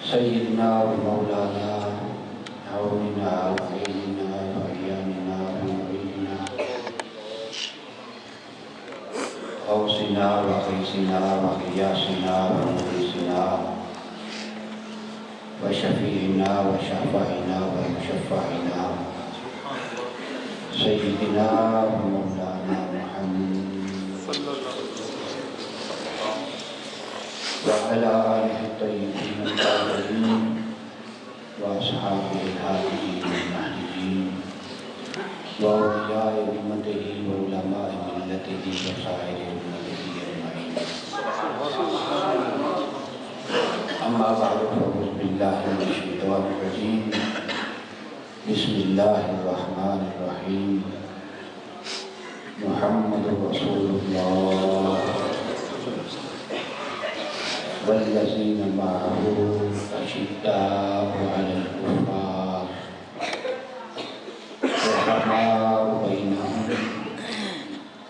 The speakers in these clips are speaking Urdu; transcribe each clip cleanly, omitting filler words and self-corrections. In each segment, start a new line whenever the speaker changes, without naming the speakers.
سيدنا ومولانا عوننا وعيننا وعياننا ومعيننا غوثنا وقيسنا وقياسنا ومخلصنا وشفيعنا وشفاعنا ومشفعنا سيدنا ومولانا محمد وعلى آله الطيبين الطاهرين وأصحابه الهاديين المهديين وأولياء أمته وعلماء ملته وسائر أمته أجمعين. أما بعد فأعوذ بالله من الشيطان الرجيم. بسم الله الرحمن الرحيم. محمد رسول الله والذين معه أشداء على الكفار رحماء بينهم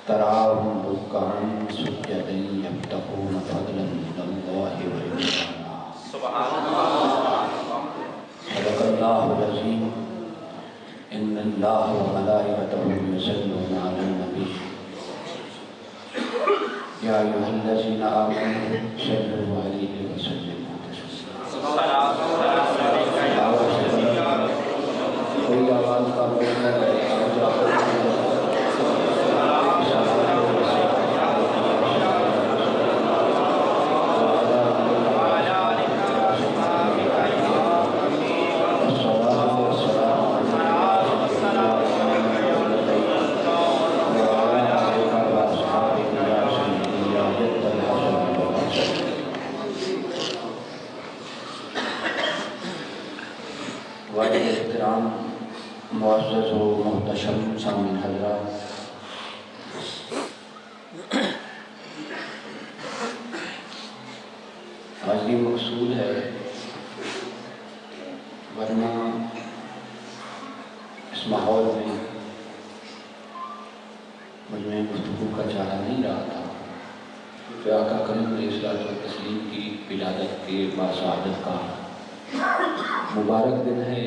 تراهم ركعا سجدا يبتغون فضلا من الله ورضوانا. سبحان الله. صدق الله العظيم. إن الله وملائكته يصلون على النبي يا أيها الذين آمنوا صلوا عليه وسلموا تسليما. کوئی آواز کا معزز و محتشم سامعین حضرات، آج یہ مقصود ہے، ورنہ اس ماحول میں مجھ میں گفتگو کا چارہ نہیں رہا تھا کہ آقا کریم علیہ الصلوۃ والتسلیم کی ولادت کے باسعادت کا مبارک دن ہے.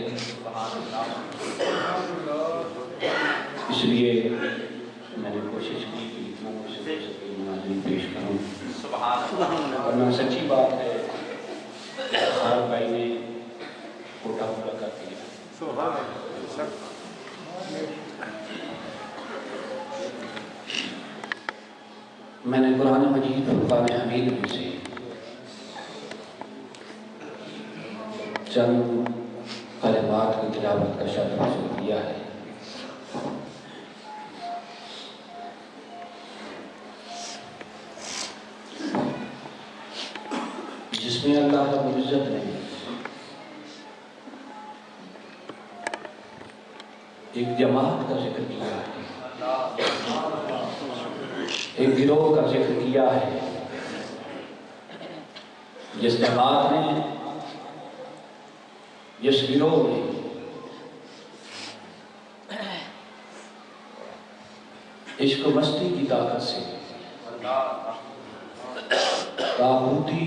اس لیے میں نے کوشش کی کہ اتنا کچھ مناظرین پیش کروں. ورنہ سچی بات ہے خار بھائی نے کوٹا پورا کر دیا. میں نے قرآن مجید فرقان حمید میں سے چند کلمات کی تلاوت کا شرف حاصل کیا ہے. جس میں اللہ رب العزت نے ایک جماعت کا ذکر کیا ہے، ایک گروہ کا ذکر کیا ہے. جس جماعت نے، جس گروہ نے عشق و مستی کی طاقت سے طاغوتی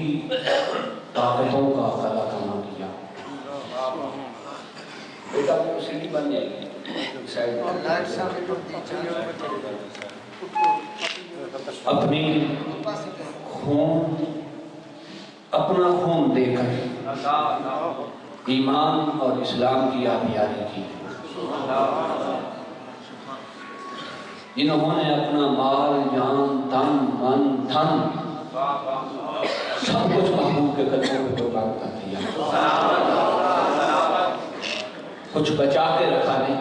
طاقتوں کا کلا کما کیا. بیٹا وہ سیڑھی بن جائے گی اپنی اپنا خون دے کر ایمان اور اسلام کی آبیاری کی. انہوں نے اپنا مال، جان، تن، من، دھن سب کچھ محبوب کے قدموں پہ قربان کر دیا. کچھ بچا کے رکھا نہیں.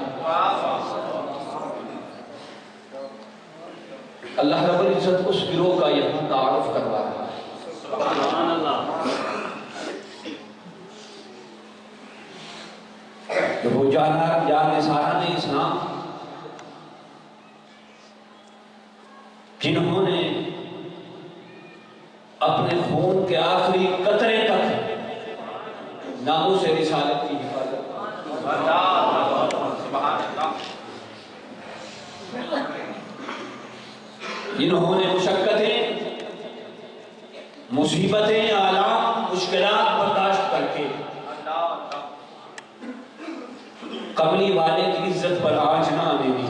اللہ رب العزت اس گروہ کا یہاں تعارف کروا رہا ہے. سبحان اللہ. کہ وہ جان سارا اسلام جنہوں نے اپنے خون کے آخری قطرے تک ناموس رسالت کی حفاظت جنہوں نے مشقتیں، مصیبتیں، آلام، مشکلات برداشت کر کے قبلی والے کی عزت پر آج نہ آنے دی.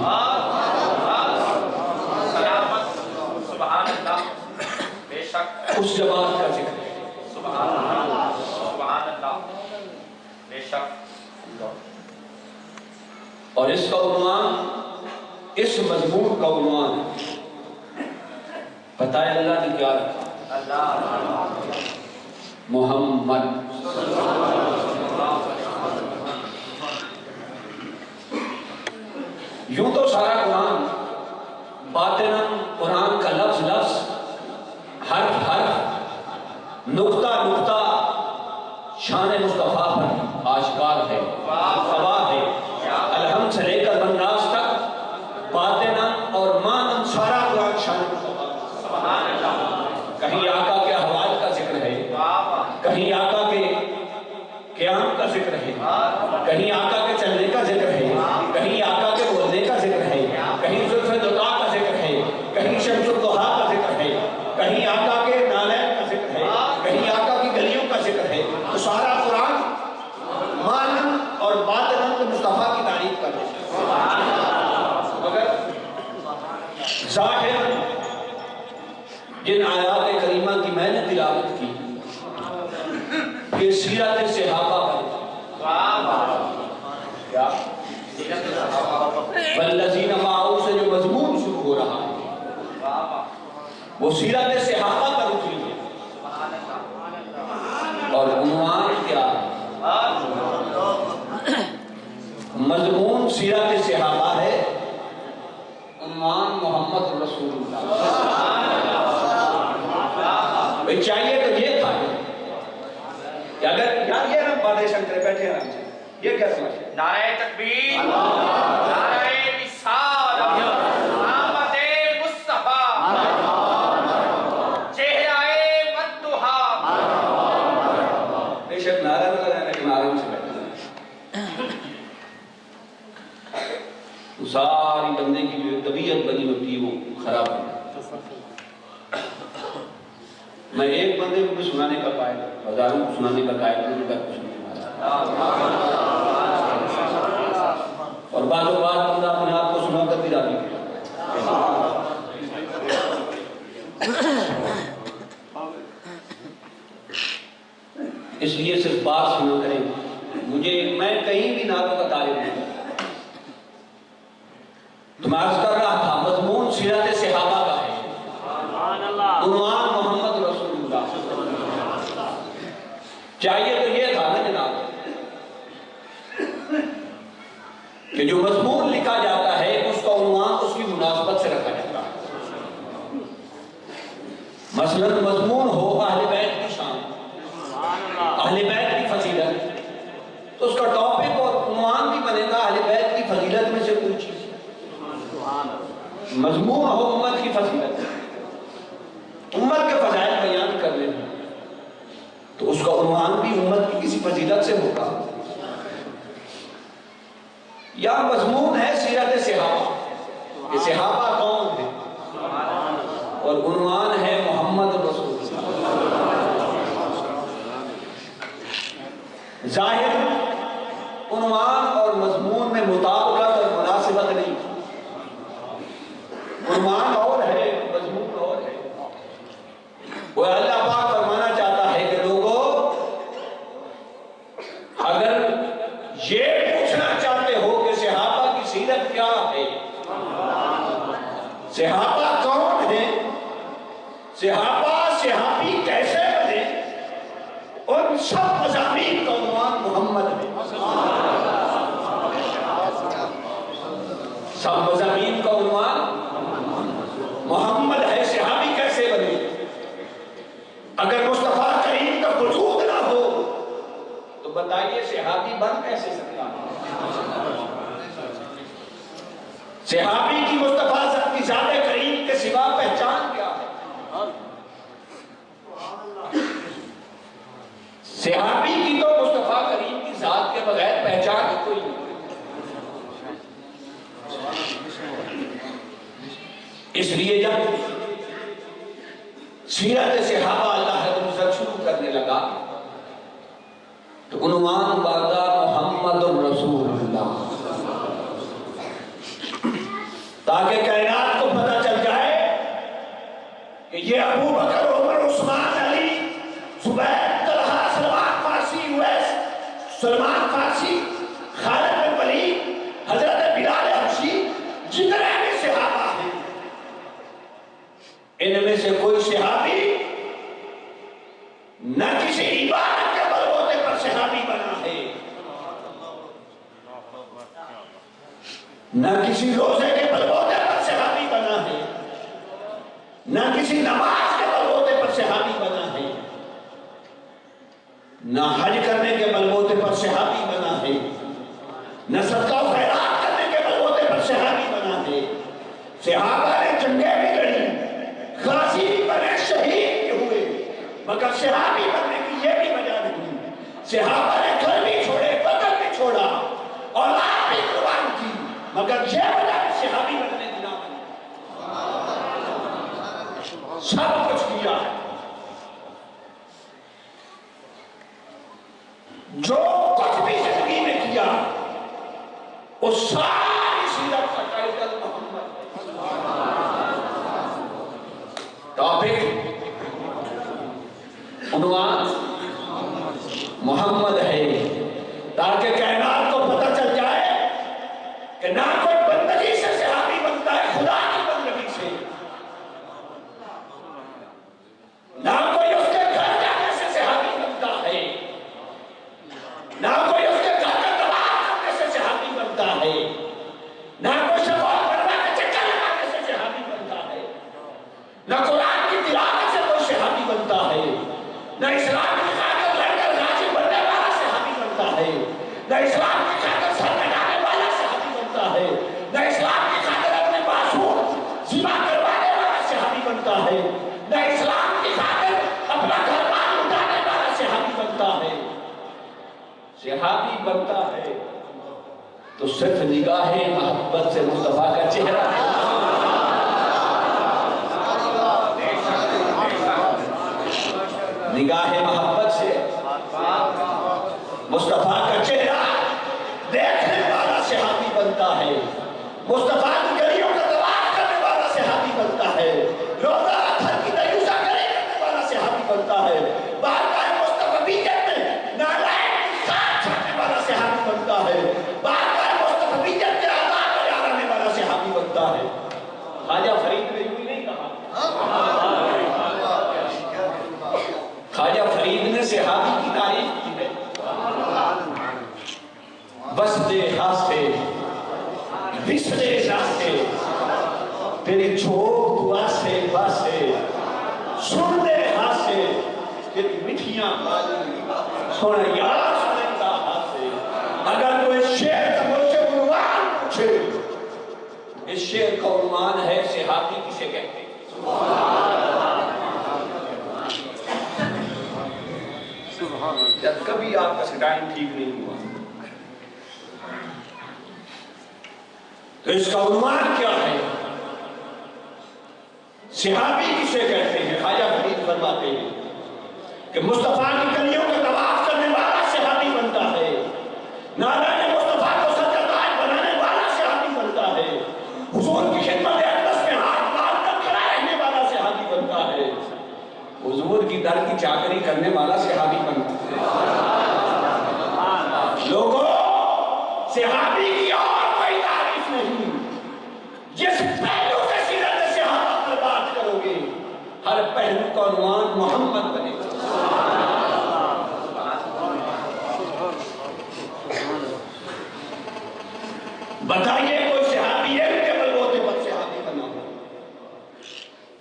سبحان اللہ. بے شک
اس جماعت کا ذکر ہے.
سبحان اللہ. سبحان اللہ. بے شک.
اور اس کا عنوان، اس مضمون کا عنوان پتہ ہے اللہ نے کیا رکھا؟
اللہ
محمد. یوں تو سارا قرآن باطناً قرآن کا لفظ لفظ، حرف حرف، نقطہ نقطہ شان مصطفیٰ پر آشکار ہے، خبا ہے. الحمد سے لے کر بناس تک باطناً اور ماناً سارا قرآن شان مصطفیٰ.
سبحان اللہ.
کہیں آقا کے احوال کا ذکر ہے، کہیں آقا کے قیام کا ذکر ہے، کہیں آقا کے چلنے کا ذکر ہے، کہیں آقا کے بولنے کا ذکر ہے، کہیں زلف دعا کا ذکر ہے، کہیں شمس الضحیٰ کا ذکر ہے، کہیں آقا کے نالین کا ذکر ہے، کہیں آقا کی گلیوں کا ذکر ہے. تو سارا قرآن مانن اور باطنن کو مصطفیٰ کی تعریف کر رہے ہیں. مگر ظاہر جن آیات کریمہ کی میں نے تلاوت کی کہ سیرت صحابہ کیا والذین معه سے جو مضمون شروع ہو رہا ہے وہ سیرت صحابہ کا رکھی ہے. اور عنوان کیا ہے؟ مضمون سیرت صحابہ ہے، عنوان محمد رسول اللہ. چاہیے تو یہ تھا کہ اگر یار یہ ہم باتیں شنکر بیٹھے آرام سے یہ کیا سمجھے؟
نعرہ تکبیر، نعرہ رسالت، آمد مصطفیٰ، چہرہ مدحہ.
بے شک نعرہ نظر ہے لیکن آرام سے بیٹھے. تو ساری بندے کی جو طبیعت بنی ہوتی ہے وہ خراب ہے. میں ایک بندے کو بھی سنانے کا قائل، ہزاروں کو سنانے کا قائل نہیں کا کچھ نہیں مانا. اور بعض اوقات بندہ اپنے آپ کو سنا کر بھی راضی ہے. اس لیے صرف بات سنا کریں. میں کہیں بھی نعتوں کا طالب نہیں، تو میں عرض کر رہا تھا مضمون سیرت صحابہ کا ہے، عنوان محمد رسول اللہ. چاہیے تو یہ تھا نا جناب کہ جو مضمون لکھا جاتا ہے اس کا عنوان اس کی مناسبت سے رکھا جاتا ہے. مثلا مضمون ہو اہل بیت کی شان، اہل بیت کی فضیلت، تو اس کا ٹاپک اور عنوان بھی بنے گا اہل بیت کی فضیلت میں سے کوئی چیز. مضمون ہو امت کی فضیلت، امت کے فضائل بیان کر لیں تو اس کا عنوان بھی امت کی کسی فضیلت سے ہوگا. یا مضمون ہے سیرت صحابہ کہ صحابہ کون ہیں، اور عنوان ہے محمد رسول اللہ. ظاہر عنوان اور مضمون میں مطابقت اور مناسبت نہیں. عنوان اور ہے، مضمون اور ہے. وہ اللہ پاک فرمانا چاہتا ہے کہ لوگوں اگر یہ پوچھنا چاہتے ہو کہ صحابہ کی سیرت کیا ہے، صحابہ کون ہیں، صحابی کیسے بنے، ان سب مضامین کا عنوان محمد ہے. سب مضامین کا عنوان محمد ہے. صحابی کیسے بنے؟ اگر مصطفیٰ کریم کا وجود نہ ہو تو بتائیے صحابی بن کیسے سکتا ہے؟ صحابی کی مصطفیٰ کی ذات کریم کے سوا پہچان کیا ہے؟ صحابی کی تو مصطفیٰ کریم کی ذات کے بغیر پہچان ہی کوئی نہیں. اس لیے جب سیرت صحابہ اللہ رب العزت شروع کرنے لگا تو عنوان باردار محمد الرسول اللہ. سلمان فارسی، خالد بن ولید، حضرت بلال حبشی، جتنے بھی صحابہ ہیں، ان میں سے کوئی صحابی نہ کسی عبادت کے بلبوتے پر صحابی بنا ہے، نہ کسی روزے کے بلبوتے پر صحابی بنا ہے، نہ کسی نماز کے بلبوتے پر صحابی بنا ہے، نہ حج کرنے کے بلبوتے پر صحابی بنا ہے، نہ صدقہ و خیرات کرنے کے بلبوتے پر صحابی بنا ہے۔ صحابہ نے جنگیں بھی لڑی، غازی بھی بنے، شہید بھی ہوئے، مگر صحابی بننے کی یہ بھی وجہ نہیں۔ صحابہ نے گھر بھی چھوڑے، وطن بھی چھوڑا، اولاد بھی قربان کی، مگر یہ وجہ ہے صحابی بننے کی نہ بنی۔ سب کچھ کیا ہے، جو کچھ بھی زندگی میں کیا، اس ساری سیرت کا ٹائٹل محمد ہے۔ ٹاپک، عنوان محمد ہے، تاکہ کائنات کو پتہ چل جائے کہ نہ کوئی بندگی سے صحابی بنتا ہے، خدا کی بندگی سے، نہ کوئی اس کے گھر جانے سے صحابی بنتا ہے، نہ کوئی اس کے گھر کا طواف کرنے سے صحابی بنتا ہے، نہ کوئی صفا مروا کے چکر لگانے سے صحابی بنتا ہے، نہ قرآن کی تلاوت سے کوئی صحابی بنتا ہے، نہ اسلام کی خاطر لڑ کر غازی بننے والا صحابی بنتا ہے، نہ اسلام کی خاطر سر کٹانے والا صحابی بنتا ہے، نہ اسلام کی خاطر اپنے معصوم ذبح کروانے والا صحابی بنتا ہے، نہ اسلام کی خاطر اپنا گھر بار اٹھانے والا صحابی بنتا ہے۔ صحابی بنتا ہے تو صرف نگاہ محبت سے مصطفیٰ کا چہرہ ہے، نگاہ محبت سے مصطفیٰ کا چہرہ دیکھنے والا صحابی بنتا ہے، مصطفیٰ کی گلیوں کا طواف کرنے والا صحابی بنتا ہے، روزہ اتھر کی دیوسا کرنے والا صحابی بنتا ہے، بارگاہ مصطفیٰیت میں نالائق کی خاک چھانے والا صحابی بنتا ہے، بارگاہ مصطفیٰیت کے آزاد میں آنے والا صحابی بنتا ہے۔ خواجہ فرید نے یوں ہی نہیں کہا، خواجہ فرید نے صحابی کی تعریف کی ہے، بس دے ہاستے بسدے راستے تیری چھوک دعا سے باسے سن دے ہاستے تیری مٹھیاں بالی سونا یاد سنے کا ہاستے۔ اگر کوئی شعر کا مجھ سے عنوان پوچھے، اس شعر کا عنوان ہے صحابی کسے کہتے ہیں۔ جب کبھی آپ کا ٹائم ٹھیک نہیں ہوا تو اس کا عنوان کیا ہے؟ صحابی کسے کہتے ہیں؟ خواجہ فرید فرماتے ہیں کہ مصطفیٰ کی گلیوں کا طواف کرنے والا صحابی بنتا ہے، نالائق مصطفیٰ کو سر کا تاج بنانے والا صحابی بنتا ہے، حضور کی خدمت اقدس میں ہاتھ مار کر کھڑا رہنے والا صحابی بنتا ہے، حضور کی در کی چاکری کرنے والا صحابی بنتا ہے۔ لوگوں، صحابی کی اور کوئی تعریف نہیں، جس پہلو سے سیرت صحابہ پر بات کرو گے ہر پہلو کا عنوان محمد بنے گا۔ بتائیے کوئی صحابی علم کے بلبوتے پر صحابی بنا ہو،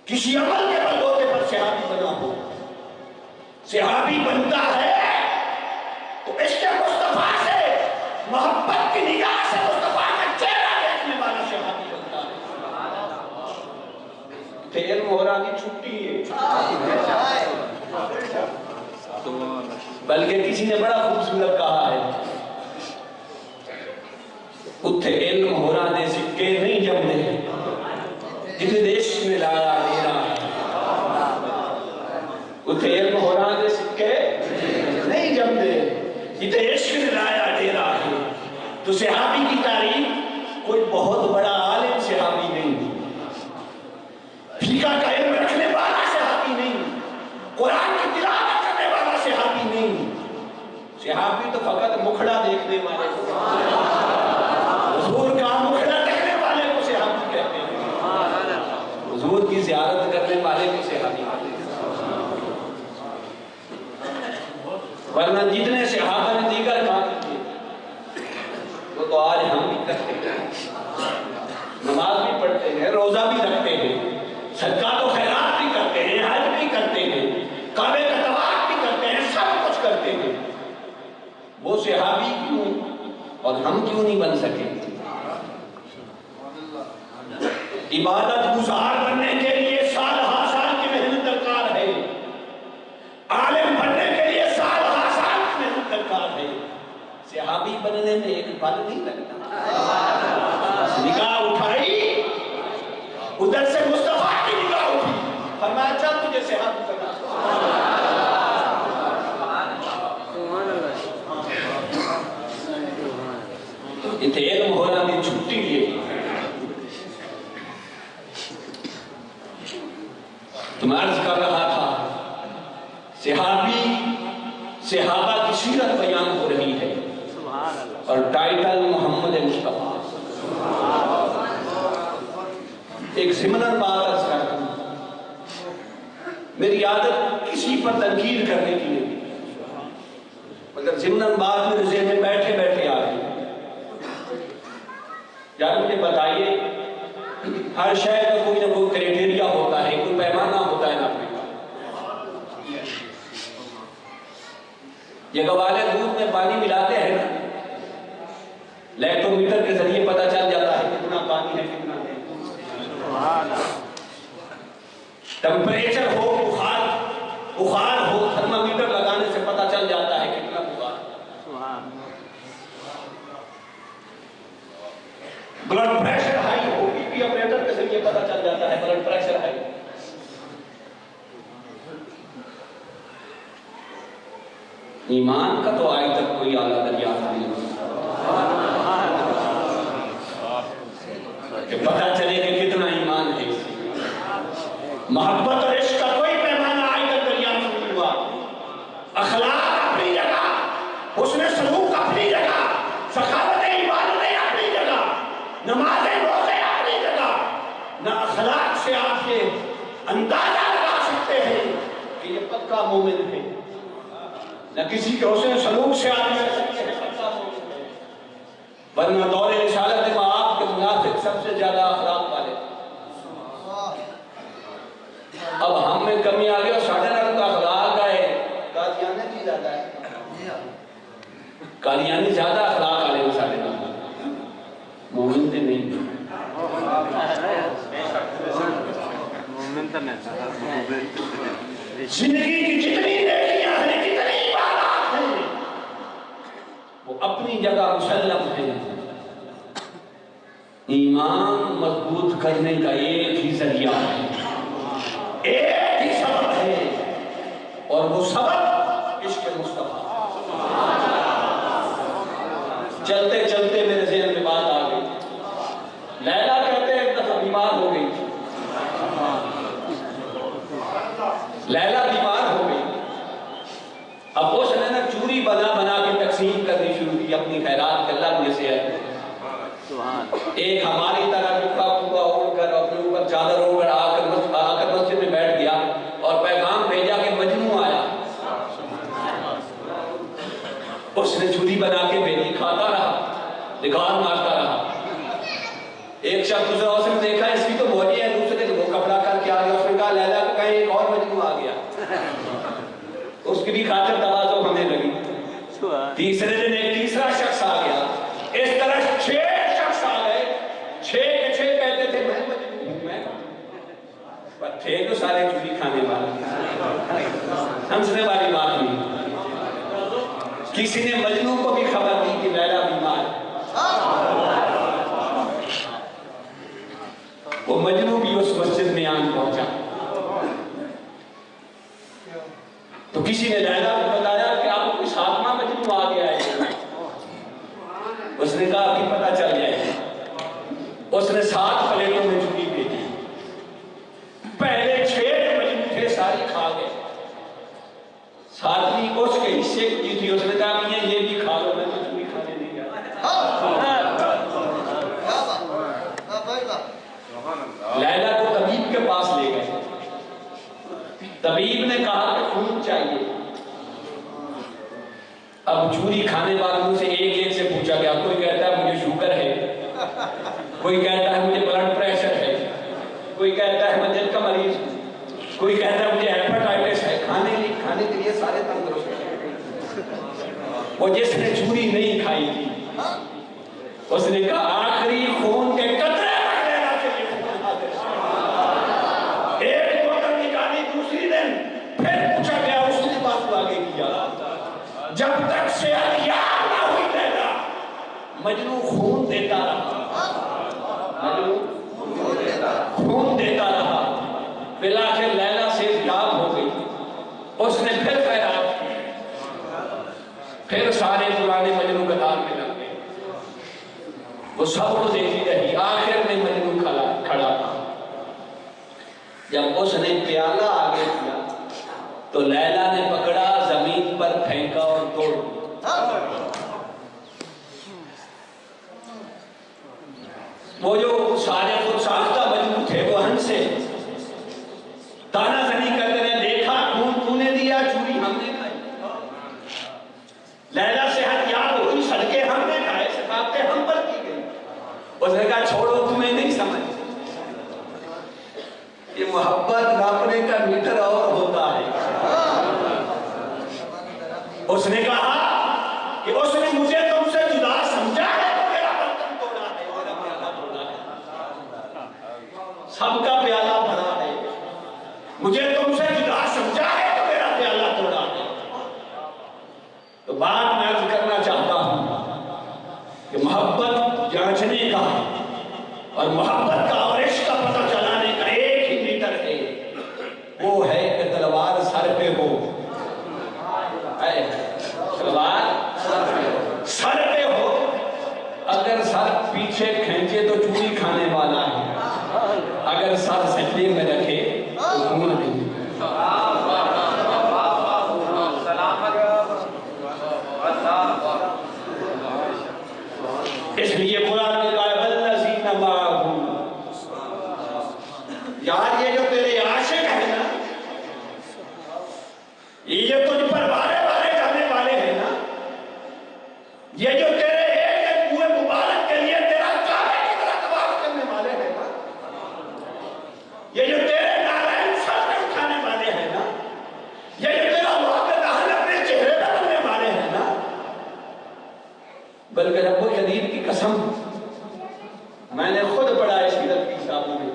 کسی عمل کے بلبوتے پر صحابی بنا ہو؟ صحابی بنتا ہے تو عشق مصطفیٰ سے، محبت کی نگاہ سے مصطفیٰ کا چہرہ دیکھنے والا صحابی بنتا ہے۔ تے علم ہو رہا نہیں، چھٹی ہے، بلکہ کسی نے بڑا خوبصورت کہا ہے، اتھے علم ہو رہا دے سکے نہیں جمدے، جتنے دیش میں لایا میرا، اتھے علم ہو رہا دے سکے نہیں جمدے، جتنے عشق میں لایا ڈیرا ہے۔ تو صحابی کی تعریف کوئی بہت بڑا عالم صحابی نہیں، فقہ کا علم رکھنے والا صحابی نہیں، قرآن کی تلاوت کرنے والا صحابی نہیں، صحابی تو فقط مکھڑا دیکھنے والے کو، حضور کا مکھڑا دیکھنے والے کو صحابی کہتے ہیں، حضور کی زیارت کرنے والے کو صحابی کہتے ہیں۔ ورنہ جتنے صحابہ نے دیگر کام کیے وہ تو آج ہم بھی کرتے ہیں، نماز بھی پڑھتے ہیں، روزہ بھی رکھتے ہیں، صدقات و خیرات بھی کرتے ہیں، حج بھی کرتے ہیں، کعبے کا طواف بھی کرتے ہیں، سب کچھ کرتے ہیں۔ وہ صحابی کیوں اور ہم کیوں نہیں بن سکے؟ عبادت گزار بننے کے لیے سال ہر سال کی محنت درکار ہے، عالم بننے کے لیے سال ہر سال کی محنت درکار ہے، صحابی بننے میں ایک پل نہیں لگتا۔ نگاہ اٹھائی، ادھر سے مصطفیٰ کی نگاہ اٹھی، فرمایا چل تجھے صحابی بنا۔ اتنے علم ہونا بھی چھٹی ہے۔ تم عرض کر رہا تھا صحابہ کی سیرت بیان ہو رہی ہے اور ٹائٹل محمد مصطفیٰ۔ ایک ضمناً بات عرض کرتا ہوں، میری عادت کسی پر تنقید کرنے کی نہیں، مگر ضمناً بات میرے ذہن میں بیٹھے بیٹھے آ رہی ہے۔ یار مجھے بتائیے، ہر شے کا کوئی نہ کوئی کرائٹیریا ہوتا ہے، کوئی پیمانہ ہوتا ہے ناپنے کا۔ یہ گوالے دودھ میں پانی ملاتے ہیں نا، لیکٹو میٹر کے ذریعے پتہ چل جاتا ہے کتنا پانی ہے کتنا نہیں۔ ٹمپریچر ہو، بخار ہو، تھرمامیٹر لگانے سے پتہ چل جاتا ہے کتنا بخار ہے۔ بلڈ پریشر ہائی ہو، بی پی آپریٹر کے ذریعے پتہ چل جاتا ہے بلڈ پریشر ہائی۔ ایمان کا تو آج تک کوئی اعلیٰ دریافت نہیں ہوا کہ پتہ چلے کہ کتنا ایمان ہے۔ محبت اور عشق کا کوئی پیمانہ آج تک دریافت نہیں ہوا۔ اخلاق اپنی جگہ، حسن سلوک اپنی جگہ، سخاوت عبادتیں اپنی جگہ، نمازیں روزے اپنی جگہ، نہ اخلاق سے آپ یہ اندازہ لگا سکتے ہیں کہ یہ پکا مومن ہے، نہ کسی کے حسن سلوک سے آپ کہہ سکتے ہیں پکا مومن ہے۔ ورنہ دور رسالت میں آپ کے منافق سب سے زیادہ اخلاق والے۔ اب ہم میں کمی آ گئی اور ساڑھے نال کا اخلاق ہے، قادیانی کی زیادہ ہے، قادیانی زیادہ اخلاق والے ہیں ساڑھے نال، مومن سے نہیں۔ زندگی کی جتنی نیکیاں ہیں، جتنی عبادات ہیں، وہ اپنی جگہ مسلم ہیں۔ ایمان مضبوط کرنے کا ایک ہی ذریعہ ہے، ایک ہی سبب ہے، اور وہ سبب عشق مصطفیٰ۔ چلتے چلتے میرے ذہن میں بات آ گئی، لیلا کہتے ہیں ایک دفعہ بیمار ہو گئی، لیلا بیمار ہو گئی۔ اب اس نے نا چوری بنا بنا کے تقسیم کرنی شروع کی اپنی خیرات کے، اللہ مجھے صحت دے۔ ایک ہماری طرح ٹکا پکا اوڑھ کر اپنے اوپر چادر اوڑھ کر آ کر مسجد میں بیٹھ گیا اور پیغام بھیجا کہ مجنوں آیا۔ اس نے چوری بنا کے بھیجی، کھاتا رہا، دکان مارتا رہا۔ ایک شخص دوسرا اس نے دیکھا اس کی تو بولی ہے، دوسرے وہ کپڑا کر کے آ گیا، اس نے کہا لیلا کو کہیں ایک اور مجنوں آ گیا۔ اس کی بھی خاطر تواضع ہونے لگی۔ تیسرے دن ایک تیسرا شخص آ گیا، اس طرح 6 شخص آ گئے، 6 کے 6 کہتے تھے میں مجنوں ہوں، میں پر تھے تو سارے چوری کھانے والے، ہنسنے والی بات نہیں۔ کسی نے مجنوں کو بھی خبر دی کہ لیلا بیمار ہے، وہ مجنوں بھی اس مسجد میں آن پہنچا۔ تو کسی نے لیلا کو بتایا کہ آپ کو کوئی 7واں مجنوں آ گیا ہے۔ اس نے کہا ابھی پتہ چل جائے گا۔ اس نے 7 پلیٹوں میں چوری بھیجی، پہلے 6 مجنوں تھے ساری کھا گئے، 7ویں اس کے حصے کی تھی۔ اس نے کہا کہ یہ چوری کھانے والوں سے ایک ایک سے پوچھا گیا. کوئی کہتا ہے مجھے شوگر ہے, کوئی کہتا ہے مجھے بلڈ پریشر ہے, کوئی کہتا ہے میں دل کا مریض ہوں, کوئی کہتا ہے مجھے ہیپاٹائٹس ہے. کھانے کے لیے سارے تندرست ہیں. وہ جس نے چوری نہیں کھائی تھی اس نے کہا آخری خون کے قطرے تک لینا چاہیے. ایک بوتل نکالی دوسری دن پھر پوچھا گیا, اس نے بات کو آگے کیا. جب تک صحت یاب نہ ہوئی لیلا مجنو خون دیتا رہا, مجنو خون دیتا رہا. بالآخر لیلا سے یاب ہو گئی. اس نے پھر خیرات کی, پھر سارے پرانے مجنو قطار میں لگ گئے. وہ سب کو دیکھی رہی. آخر میں مجنو کھڑا تھا. جب اس نے پیالہ آگے کیا تو لیلا نے پکڑا, زمین پر پھینکا اور توڑ دیا. وہ جو سارے خود ساختہ مجنو تھے وہ ہنسے, تانا زنی کرتے رہے, دیکھا خون تو نے دیا, چوری ہم نے کھائی. لیلا صحت یاب ہوئی, صدقے ہم نے کھائے, ثقافتیں ہم پر کی گئی. اس نے کہا چھوڑو, تمہیں نہیں سمجھ. یہ محبت ناپنے کا میٹر اور ہوتا ہے. اس نے کہا کہ اس نے مجھے تم سے جدا سمجھا ہے تو میرا برتن توڑا ہے, میرا پیالہ توڑا ہے. سب کا پیالہ بھرا ہے. مجھے تم سے جدا سمجھا ہے تو میرا پیالہ توڑا ہے. تو بات میں عرض کرنا چاہتا ہوں کہ محبت جانچنے کا اور محبت کا اور عشق کا پتہ چلانے کا ایک ہی میٹر ہے, وہ ہے کہ تلوار سر پہ ہو. تلوار سر پہ ہو. اگر سر پیچھے کھینچے تو چوری کھانے والا ہے, اگر سر سجدے میں رکھے تو خون نہیں. اس لیے قرآن نے کہا والذین معہ, یار یہ جو تیرے عاشق ہیں نا, یہ جو تجھ پر بارے بارے کرنے والے ہیں نا, یہ جو تیرے ایک ایک کوئے مبارک کے لیے تیرا کعبے کی طرح طواف کرنے والے ہیں نا, یہ جو تیرے نارائن سر پہ اٹھانے والے ہیں نا, یہ جو تیرا واقع دہن اپنے چہرے پہ بننے والے ہیں نا, بلکہ رب الجلیل کی قسم میں نے خود پڑھا ہے سیرت کی کتابوں میں,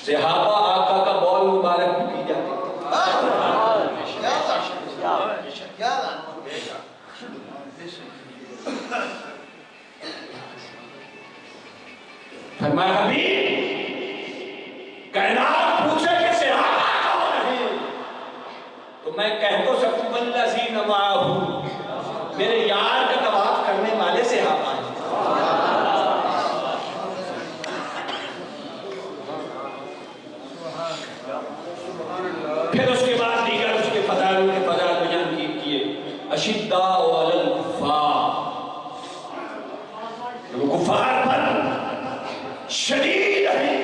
صحابہ آقا کا بول مبارک بھی کی جاتی. فرمایا حبیب کائنات پوچھے کہ صحابہ کون ہیں, تو میں کہہ تو سکوں والذین معہ, میرے یار کا طواف کرنے والے صحابہ ہیں. پھر اس کے بعد دیگر اس کے فضائل بیان کیے. اشداء علی الکفار, وہ کفار پر شدید ہے.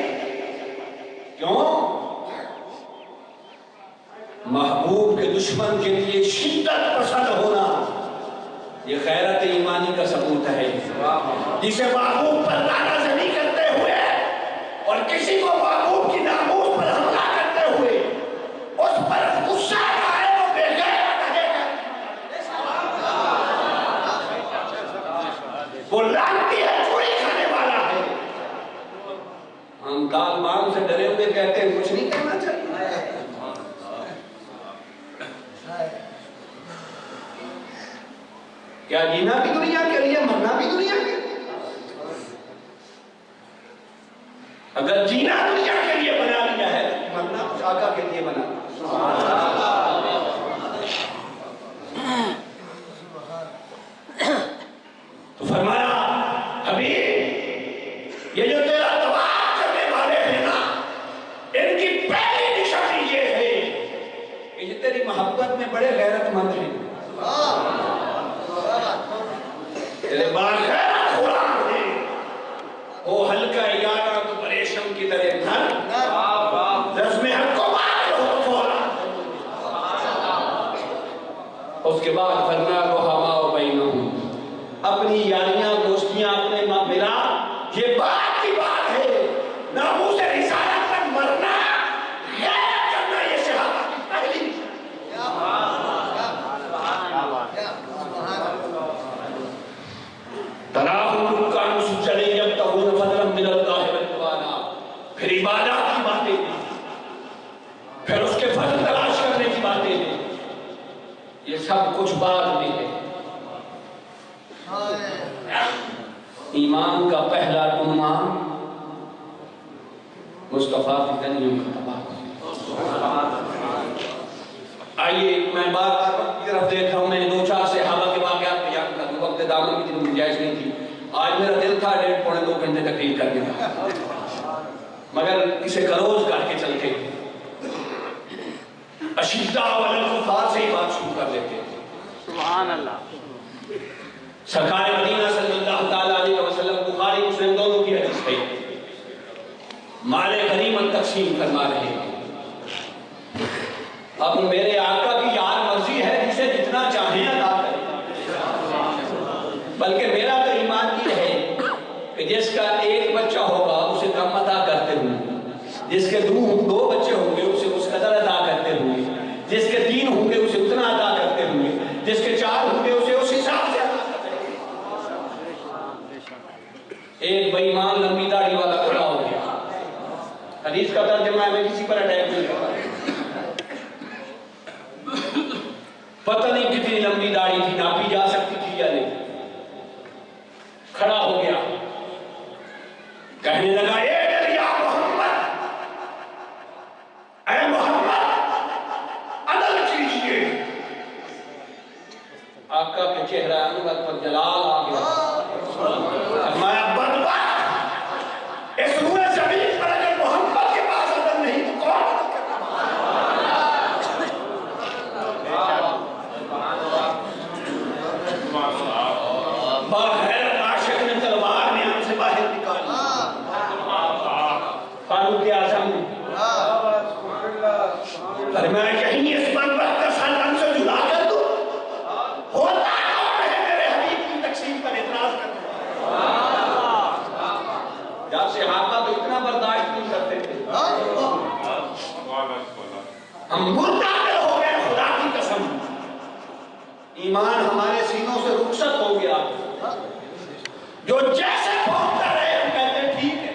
کیوں؟ محبوب کے دشمن کے لیے شدت پسند ہونا یہ غیرت ایمانی کا ثبوت ہے. جسے محبوب پر نعرہ زنی کرتے ہوئے اور کسی کو محبوب کی ناموس پر حملہ کرتے ہوئے اس پر غصہ آئے وہ بے غیرت ہے, وہ لعنتی ہے, چوری کھانے والا ہے. ہم طالبان سے ڈرے ہوئے کہتے ہیں کچھ نہیں کرنا چاہیے. کیا جینا بھی دنیا کے لیے, مرنا بھی دنیا کے لیے؟ اگر جینا دنیا کے لیے بنا لیا ہے تو مرنا اس آقا کے لیے بنا. تو فرمایا حبیب یہ جو تیرا طواف کرنے والے ہیں نا, ان کی پہلی نشانی یہ ہے کہ یہ تیری محبت میں بڑے غیرت مند ہیں. تیرے بار غیرت خوران ہیں. وہ ہلکا یارا تو پریشم کی طرح نر رزم حق کو مار ہو فورا. اس کے بعد فرمایا رحماء بین اپنی یاریاں دوستیاں اپنے ملا، یہ بات کی بات ہے. ناموس رسالت پر مرنا، غیرت کرنا، یہ صحابہ کی پہلی تراہم رکعا سجدہ یبتغون فضلا من اللہ ورضوانا. پھر عبادات کی باتیں ہیں، پھر اس کے فضل تلاش کرنے کی باتیں ہیں. یہ سب کچھ بعد میں ہے. ایمان کا پہلا عنوان مصطفیٰ کی گلیوں کا تباہ. آئیے میں بار بار وقت کی طرف دیکھ رہا ہوں. میں نے 2-4 صحابہ کے واقعات بیان کر دوں، وقت دامن کی گنجائش نہیں تھی. آج میرا دل تھا 1.5-2 گھنٹے تقریر کرنے کا، مگر اسے کروز کر کے چلتے اشداء علی الکفار سے ہی بات شروع کر لیتے ہیں.
سبحان اللہ.
سرکار مدینہ صلی اللہ تعالیٰ علیہ وسلم، بخاری مسلم دونوں کی حدیث ہے، مال غنیمت تقسیم فرما رہے ہیں. اب میرے آقا کی یار مرضی ہے، جسے جتنا چاہیں عطا کریں. بلکہ میرا تو ایمان یہ ہے کہ جس کا ایک بچہ ہوگا اسے کم عطا کرتے ہوئے، جس کے 2 بچے ہوں گے اسے اس قدر عطا کرتے ہوئے، جس کے 3 ہوں گے اسے اتنا عطا کرتے ہوئے، جس کے 4 ہوں گے اسے اس حساب سے عطا کرتے ہوئے. ایک بے ایمان لمبی داڑھی والا کھڑا ہو گیا. حدیث کا ترجمہ ہے، میں کسی پر اٹیک نہیں کرتا. پتہ نہیں کتنی لمبی داڑھی تھی، ناپی جا سکتی تھی یا نہیں. کھڑا ہو گیا، کہنے لگا اے یا محمد، اے محمد عدل کیجئے. آقا کے چہرہ انور پر جلال آ گیا. فرمایا بدبخت، اس روئے زمین پر اگر محمد کے پاس عدل نہیں تو کون باغیر عاشق نے تلوار نے ہم سے باہر نکالی. فاروق اعظم فرمایا کہیں اس بدبخت کا سر ہم سے جدا کر دو. ہوتا کون ہے میرے حبیب کی تقسیم پر اعتراض کرتا؟ جب صحابہ تو اتنا برداشت نہیں کرتے تھے. ہم مرتد ہو گئے، خدا کی قسم. ایمان ہمارے سینوں سے رخصت ہو گیا. جو جیسے پہنچتا رہے ہم کہتے ہیں ٹھیک ہے،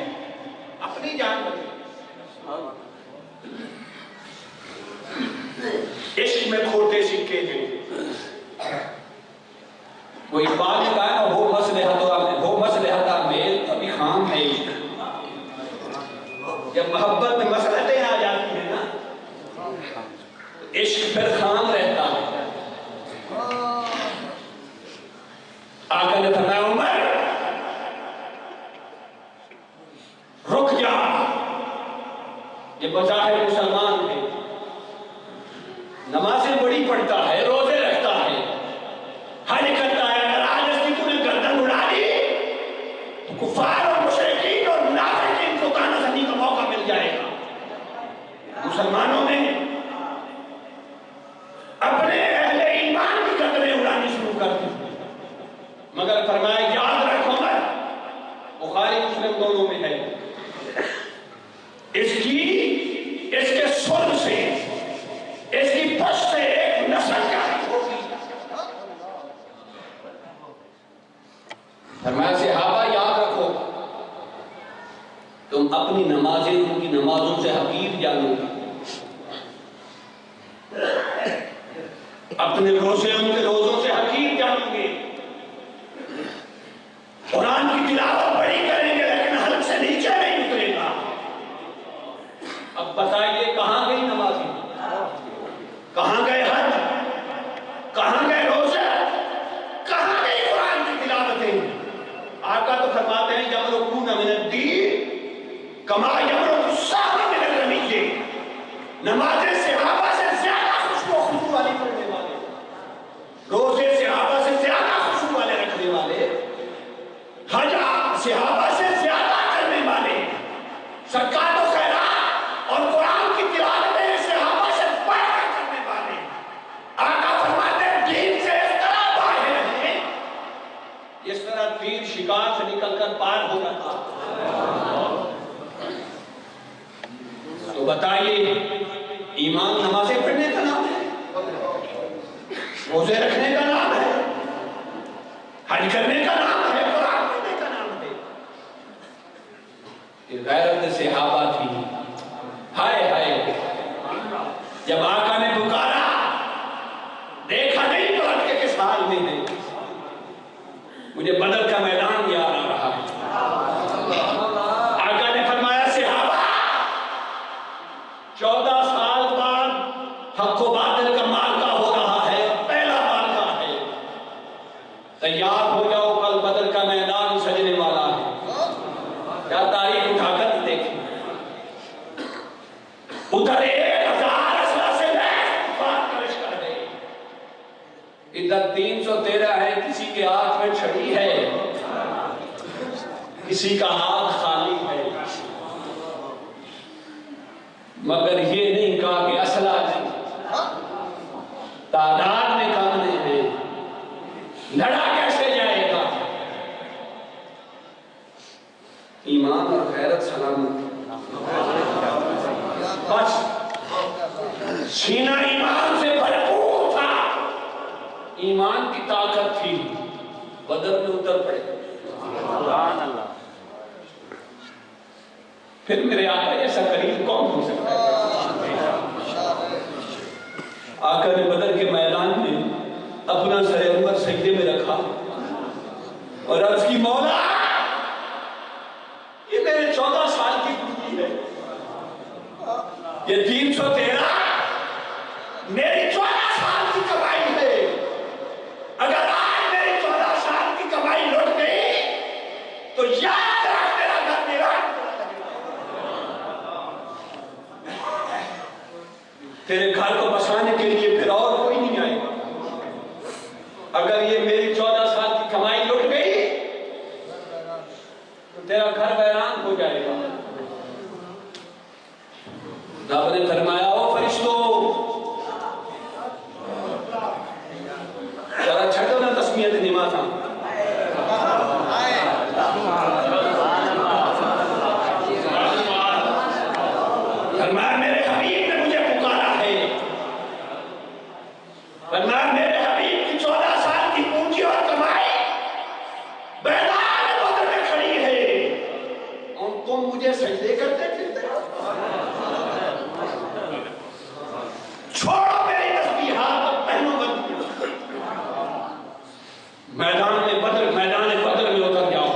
اپنی جان بچے. عشق میں کھوٹے سکے ہیں. وہ اقبال نے کہا نا، ہو مصلحت میل ابھی خام ہے. جب محبت میں مسلحتیں آ جاتی ہیں نا، عشق پھر خام رہتا ہے. آقا نے فرمایا عمر رک جا. یہ بظاہر مسلمان ہے، نمازیں بڑی پڑھتا ہے، روزے رکھتا ہے، حج کرتا ہے. اگر آج اس کی تو نے گردن اڑا دی تو کفار اور مشرکین اور منافقین کو تانا زنی کا موقع مل جائے گا. مسلمانوں نے اپنے اہل ایمان کی قدریں اڑانی شروع کر دی. مگر فرمایا یاد رکھو عمر، بخاری مسلم دونوں میں ہے، اس کے سر سے، اس کی پشت سے ایک نسل جاری ہوگی. فرمایا صحابہ یاد رکھو، تم اپنی نمازیں ان کی نمازوں سے حقیر جانو گے، اپنے روزے ان کے روزوں سے حقیر جانو گے. قرآن کی تلاوت بڑی کریں گے لیکن حلق سے نیچے نہیں اترے گا. اب بتائیے کہاں گئی نمازی، کہاں گئے حج، کہاں گئے روزے، کہاں گئی قرآن کی تلاوتیں؟ آقا تو فرماتے ہیں یمرقون من الدین کما یمرق السهم من الرمیہ. نمازیں صحابہ سے زیادہ خوشبو والی پڑھنے والے. تیر شکار سے نکل کر پار ہو جاتا۔ تو بتائیے ایمان نمازیں پڑھنے کا نام ہے، روزے رکھنے کا نام ہے، حج کرنے کا نام ہے، قرآن پڑھنے کا نام ہے؟ یہ غیرت صحابہ تھی۔ ہائے ہائے، جب آقا نے پکارا دیکھا نہیں پلٹ کے کس حال میں ہے۔ مجھے بدر کا میدان یاد آ رہا ہے۔ آقا نے فرمایا صحابہ 14 سال بعد حق و باطل کا معرکہ ہو رہا ہے، پہلا معرکہ ہے، تیار ہو جاؤ، کل بدر کا میدان سجنے والا ہے۔ کیا تاریخ اٹھا کر دیکھیں، ادھر 1000 اسلحہ سے بات کا لشکر ہے، ادھر 313 ہے، کسی کے ہاتھ میں چھڑی ہے، کسی کا ہاتھ خالی ہے، مگر یہ نہیں کہا کہ اسلحہ نہیں، تعداد میں کم نہیں ہے، لڑا کیسے جائے گا؟ ایمان اور غیرت سلامت، بس سینہ ایمان سے بھرپور تھا، ایمان کی طاقت تھی، بدر میں اتر پڑے۔
سبحان اللہ۔
پھر میرے آقا جیسا قریب کون ہو سکتا ہے؟ آقا نے بدر کے میدان میں اپنا سر انور سجدے میں رکھا اور عرض کی مولا یہ میرے 14 سال کی پوری ہے، یہ 313 میری 14 سال کی کمائی ہے، اگر آج میری 14 سال کی کمائی لٹ گئی تو یاد رکھ میرا گھر میرا، تیرے گھر کو بسانے کے لیے پھر اور کوئی نہیں آئے گا۔ اگر یہ میری 14 سال کی کمائی لٹ گئی تو تیرا گھر ویران ہو جائے گا۔ رب نے فرمایا او فرشتوں ذرا چھٹو نا تسمیت نمازاں، فرمایا میرے حبیب نے مجھے پکارا ہے، فرمایا میرے حبیب کی 14 سال کی پونجی اور کمائی میدان بدر میں کھڑی ہے، اور تم مجھے سجدے کرتے پھرتے ہو؟ چھوڑو میری تسبیحات اور پہنو بندی، میدان بدر میں اتر جاؤ۔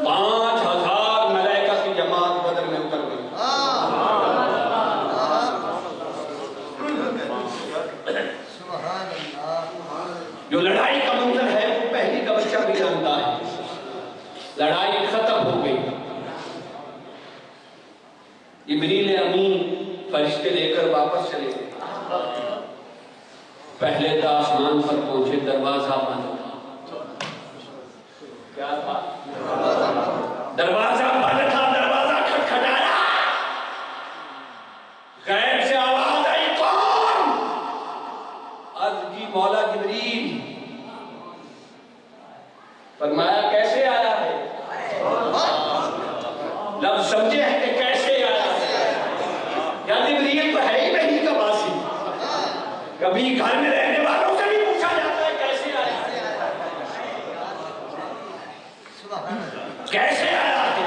5000 ملائکہ کی جماعت بدر میں اتر گئی۔ جو لڑائی کا منظر ہے وہ پہلی کا بچہ بھی جانتا ہے، لڑائی ختم ہو گئی، جبریل امین فرشتے لے کر واپس چلے گئے، پہلے تا آسمان پر پہنچے، دروازہ بند تھا۔ کیا تھا؟ دروازہ بند تھا، دروازہ کھٹکھٹایا، غیب سے آواز آئی کون؟ عرض کی مولا جبریل، فرمایا کیسے آیا ہے؟ لفظ سمجھے ہیں کہ کیسے آیا ہے؟ یا جبریل تو ہے ہی نہیں کا باسی، کبھی گھر میں رہنے والوں سے بھی پوچھا جاتا ہے کیسے آیا ہے؟ کیسے آیا ہے؟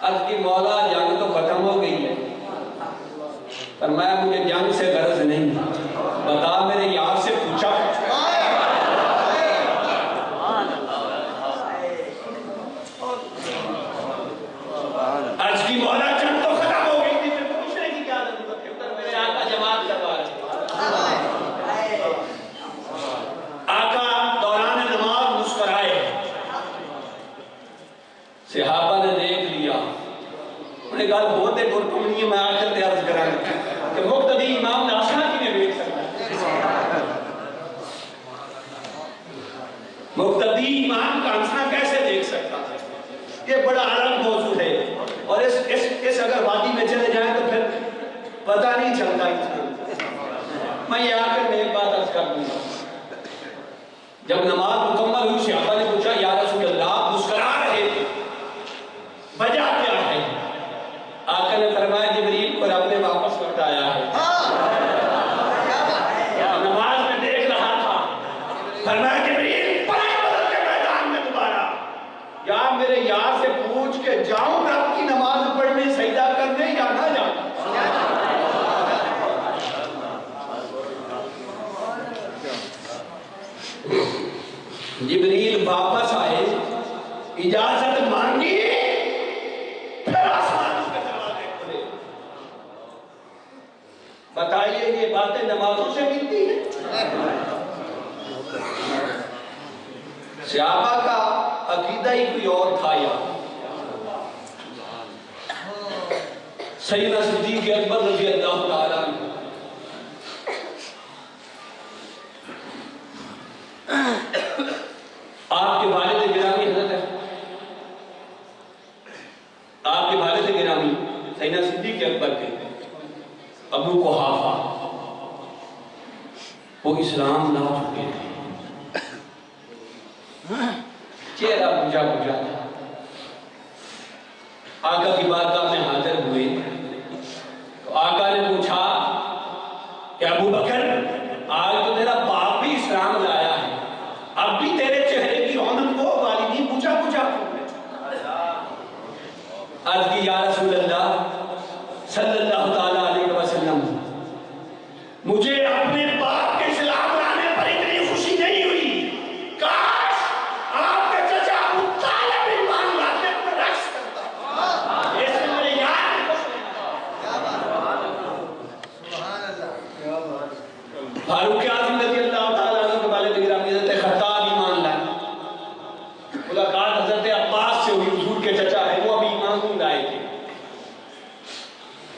عرض کی مولا جنگ تو ختم ہو گئی ہے، فرمایا مجھے جنگ سے غرض نہیں، بتا میرے یار سے پوچھا ہے؟ عرض کی مولا جنگ تو ختم ہو گئی تھی، پھر پوچھنے کی کیا ضرورت ہے؟ ادھر میرے آقا جماعت کروا رہے، آقا دوران نماز مسکرائے، صحابہ نے دیکھ لیا، انہوں نے کہا بہتے پرکمنی میں آخر دے عرض کرائیں کہ مقتدی امام ناسنا کی نے دیکھ سکتا ہے، مقتدی امام کا انسنا کیسے دیکھ سکتا ہے؟ یہ بڑا الگ موضوع ہے، اور اس اگر وادی میں چلے جائیں تو پھر پتہ نہیں چلتا انسان۔ میں یہ آخر میں ایک بات عرض کر دوں گا، جب نماز مکمل ہوئی صحابہ نے پوچھا یا رسول اللہ مسکرا رہے تھے، وجہ کیا ہے؟ آقا نے فرمایا جبریل کو رب نے واپس لوٹایا ہے۔ نماز میں دیکھ رہا تھا، فرمایا جبریل پلٹ بدل کے میدان میں دوبارہ، یا میرے یار سے پوچھ کے جاؤں رب کی نماز پڑھنے سجدہ کرنے یا نہ جاؤں؟ جبریل واپس آئے، اجازت مانگی، پھر آسمان کے دروازے کھلے۔ بتائیے یہ باتیں نمازوں سے ملتی ہیں؟ صحابہ کا عقیدہ ہی کوئی اور تھا یا سیدنا صدیق اکبر رضی اللہ تعالیٰ عنہ آپ کے والد گرامی حضرت ہے، آپ کے والد گرامی سیدنا صدیق اکبر کے ابو قحافہ وہ اسلام لا چکے تھے، چہرہ بجھا بجھا تھا۔ آقا کی بارگاہ میں حاضر ہوئے تو آقا نے پوچھا کہ ابو بکر آج تو تیرا باپ بھی اسلام لایا ہے، اب بھی تیرے چہرے کی رونق وہ والی نہیں، پوچھا پوچھا کیوں ہے؟ عرض کی یا رسول اللہ صلی اللہ تعالیٰ علیہ وسلم، مجھے اپنے باپ کے اسلام لانے پر اتنی خوشی نہیں ہوئی، کاش آپ کے چچا ابو طالب ایمان لانے پر رقص کرتا، اس سے میرے یاد فاروق اعظم رضی اللہ تعالیٰ عنہ کے والد گرامی حضرت خطاب ایمان لائے، ملاقات حضرت عباس سے ہوئی، حضور کے چچا ہے وہ ابھی ایمان نہیں لائے تھے۔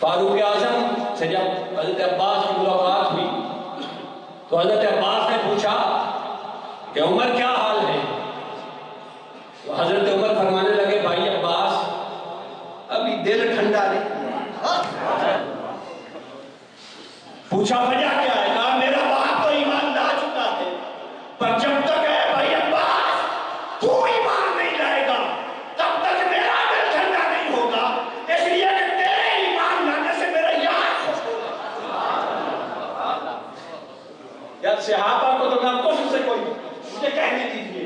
فاروق اعظم سے جب حضرت عباس کی ملاقات ہوئی تو حضرت عباس نے پوچھا کہ عمر کیا حال ہے؟ تو حضرت عمر فرمانے لگے بھائی عباس ابھی دل ٹھنڈا نہیں۔ پوچھا وجہ کیا ہے؟ کہا میرا باپ تو ایمان لا چکا ہے، پر جب تک ہے بھائی عباس تو ایمان نہیں لائے گا تب تک میرا دل ٹھنڈا نہیں ہوگا، اس لیے کہ تیرے ایمان لانے سے میرا یاد خوش ہوگا۔ یا صحابہ کو تو نہ کفر سے کوئی مجھے کہنے دیجئے،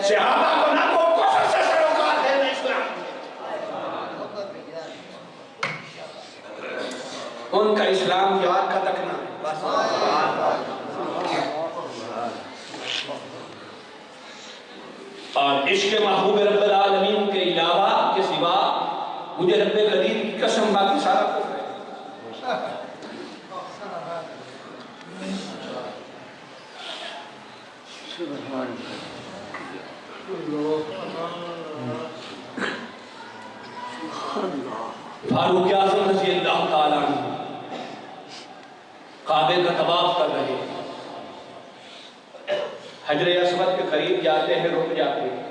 صحابہ کو نہ کوئی کفر سے سروکار ہے نہ اسلام، ان کا اسلام یاد کا تکنا بس۔ اور عشق محبوب رب العالمین کے علاوہ کے سوا مجھے رب قدیر کی قسم باقی سارا کفر ہے۔ فاروق اعظم رضی اللہ تعالیٰ عنہ کعبے کا طواف کر رہے ہیں، حجر اسود کے قریب جاتے ہیں، رک جاتے ہیں،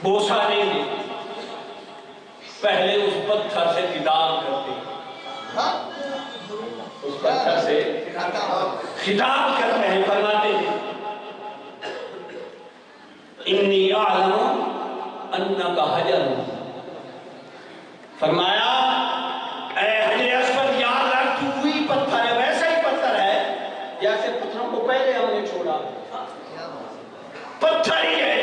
بوسہ نہیں دیتے، پہلے اس پتھر سے خطاب کرتے ہیں، اس پتھر سے خطاب کرتے ہیں، فرماتے ہیں انی اعلم انک حجر، فرمایا اے حجر اسود یاد رکھ تو وہی پتھر ہے، ویسا ہی پتھر ہے جیسے پتھروں کو پہلے ہم نے چھوڑا، پتھر ہی ہے،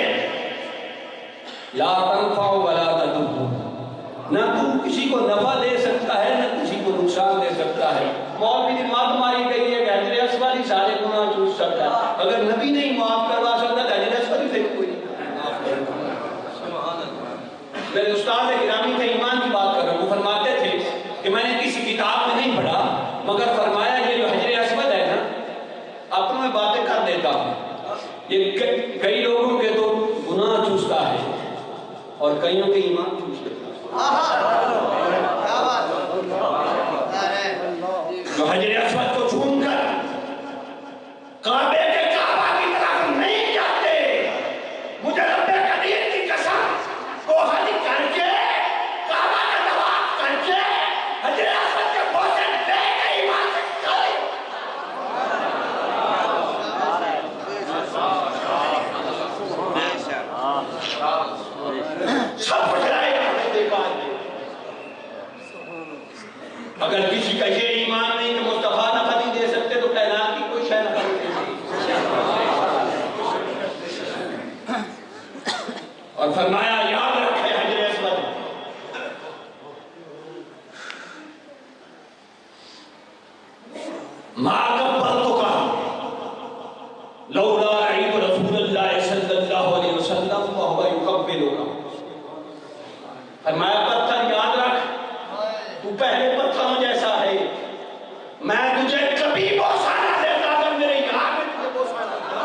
لا تنفع ولا تضر، نہ تو کسی کو نفع دے سکتا ہے نہ کسی کو نقصان دے سکتا ہے۔ مولوی کی مات ماری گئی ہے کہ حجر اسود ہی سارے گناہ چوس سکتا ہے، اگر نبی نہیں معاف کروا سکتا تو حجر اسود ہی سے کوئی نہیں معاف کرے۔ میرے استاد گرامی کے ایمان کی بات کر رہا ہوں، وہ فرماتے تھے کہ میں نے کسی کتاب میں نہیں پڑھا مگر فرمایا یہ جو حجر اسود ہے نا اپنوں میں باتیں کر دیتا ہوں، یہ کئی لوگوں کے تو گناہ چوستا ہے اور کئیوں کے ایمان چوس دیتا ہے۔ جو حجر اسود کو چھون کر کعبے کے کعبہ کی طرف نہیں جاتے، مجھے رب قدیر کی قسم کو حج کر کے کعبہ کا طواف کر کے حجر اسود کے بوسے دے کے ایمان سے کھڑے۔ اور فرمایا یاد رکھے حجر اسود ما قبلتک لولا رأیت رسول اللہ صلی اللہ علیہ وسلم وهو يقبلک. فرمایا پتھر یاد رکھ تو پہلے پتھروں جیسا ہے، میں تجھے کبھی بوسہ نہ دیتا اگر میرے یاد میں تجھے بوسہ نہ دیتا.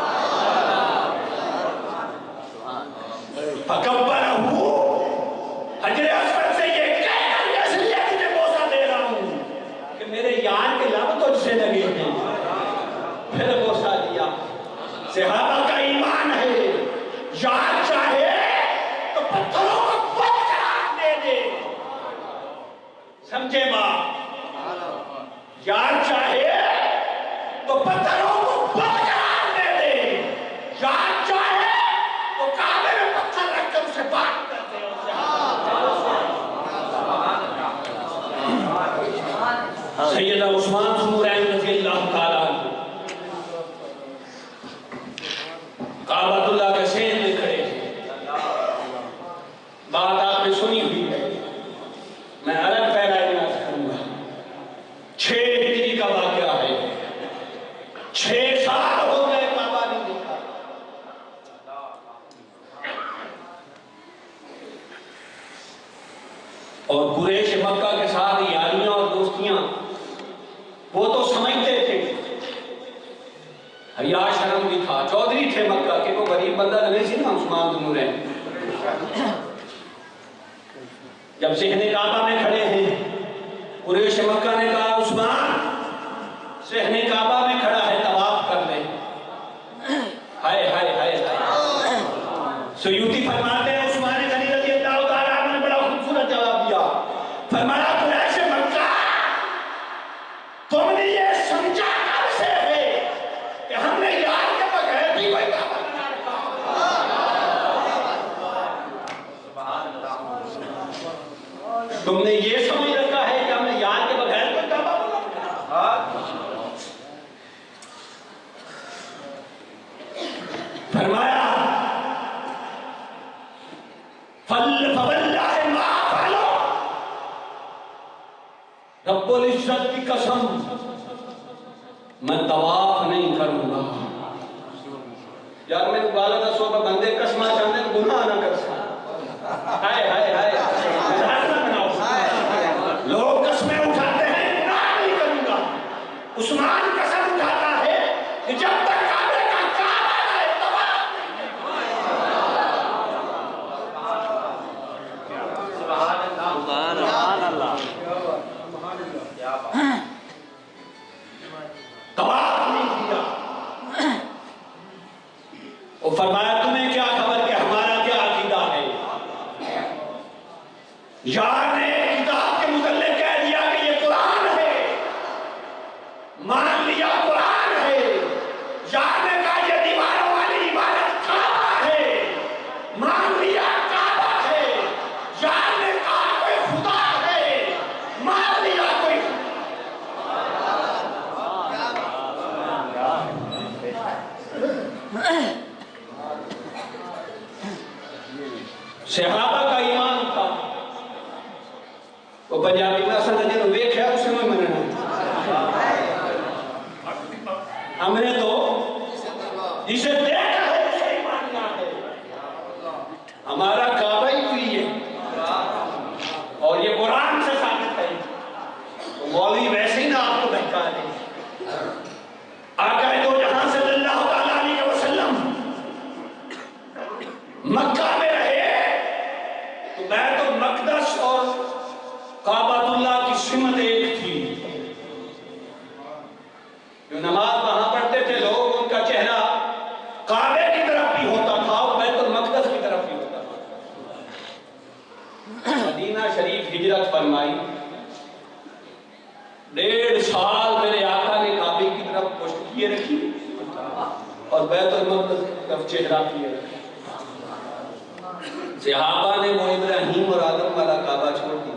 فکبرہ حجر اسود سے یہ کہہ کر اس لیے تجھے بوسہ دے رہا ہوں کہ میرے یار کے لب تجھ سے لگے ہیں. پھر بوسہ دیا. صحابہ کا ایمان ہے یار چاہے تو پتھروں کو پت قرار دے دے. سمجھے ماں؟ یار چاہے تو پتھروں کو پت قرار دے دے. یار چاہے تو کعبے میں پتھر رکھ کر اسے بات کر دے. سیدہ عثمان ذوالنورین رضی اللہ تعالیٰ عنہ کعبۃ اللہ کے سین میں کھڑے ہیں. بات آپ نے سنی ہوئی ہے، میں الگ پہلا اعلان کروں گا. 6 ہجری کا واقعہ ہے. 6 سال ہو گئے کعبہ نہیں دیکھا. اور قریش مکہ کے ساتھ یاریاں اور دوستیاں وہ تو سمجھتے تھے. حیا شرم بھی تھا. چودھری تھے مکہ کے، وہ غریب بندہ نہیں سی نا عثمان ذوالنورین. جب صحن کعبہ میں کھڑے ہیں قریش مکہ نے کہا عثمان صحن کعبہ میں کھڑا ہے طواف کر لے. ہائے ہائے ہائے ہائے. سیوطی فرماتے ہیں عثمان غنی رضی اللہ تعالیٰ عنہ نے بڑا خوبصورت جواب دیا. فرمایا قریش مکہ تم نے یہ سمجھا کب سے ہے کہ ہم نے یار کے بغیر بھی کوئی کعبہ بنا رکھا. تم نے یہ سمجھ رکھا ہے کہ ہم نے یار کے بغیر کوئی کعبہ بنا رکھا. فرمایا فواللہ ما فعلو، رب العزت کی قسم میں طواف نہیں کروں گا. یار میں گالا دا صوبہ بندے قسمہ چاہتے ہیں گناہ نہ کر سکتا. ہائے ہائے ہائے لوگ قسمیں اٹھاتے ہیں گناہ نہیں کروں گا. عثمان قسم اٹھاتا ہے کہ جب تک کعبے کا کعبہ ہے طواف نہیں.
سبحان اللہ.
طواف نہیں کیا. وہ فرمایا تمہیں کیا خبر کہ ہمارا کیا عقیدہ ہے. یار نے کتاب کے متعلق کہہ دیا کہ یہ قرآن ہے، مان لیا قرآن ہے. یار نے کہا یہ دیواروں والی عبادت کعبہ ہے، مان لیا کعبہ ہے. یار نے کہا کوئی خدا ہے، مان لیا کوئی صحابہ کا ایمان تھا. وہ پنجابی میں اصل جنہوں ویکھیا اسے میں مننا. ہم نے تو جسے دیکھا ہے اسے ایمان نہ ہے. ہمارا کعبہ ہی ہوئی ہے اور یہ قرآن سے ثابت ہے. تو مولوی ویسے ہی نہ آپ کو بہکا دے. آقا دو جہاں صلی اللہ تعالیٰ علیہ وسلم مکہ میں رہے تو بیت المقدس اور کعبۃ اللہ کی سمت ایک تھی. جو نماز وہاں پڑھتے تھے لوگ ان کا چہرہ کعبے کی طرف بھی ہوتا تھا اور بیت المقدس کی طرف بھی ہوتا تھا. مدینہ شریف ہجرت فرمائی. 1.5 سال میرے آقا نے کعبے کی طرف پشت کیے رکھی اور بیت المقدس کی طرف چہرہ کیے رکھا. صحابہ نے وہ ابراہیم اور آدم والا کعبہ چھوڑ دیا.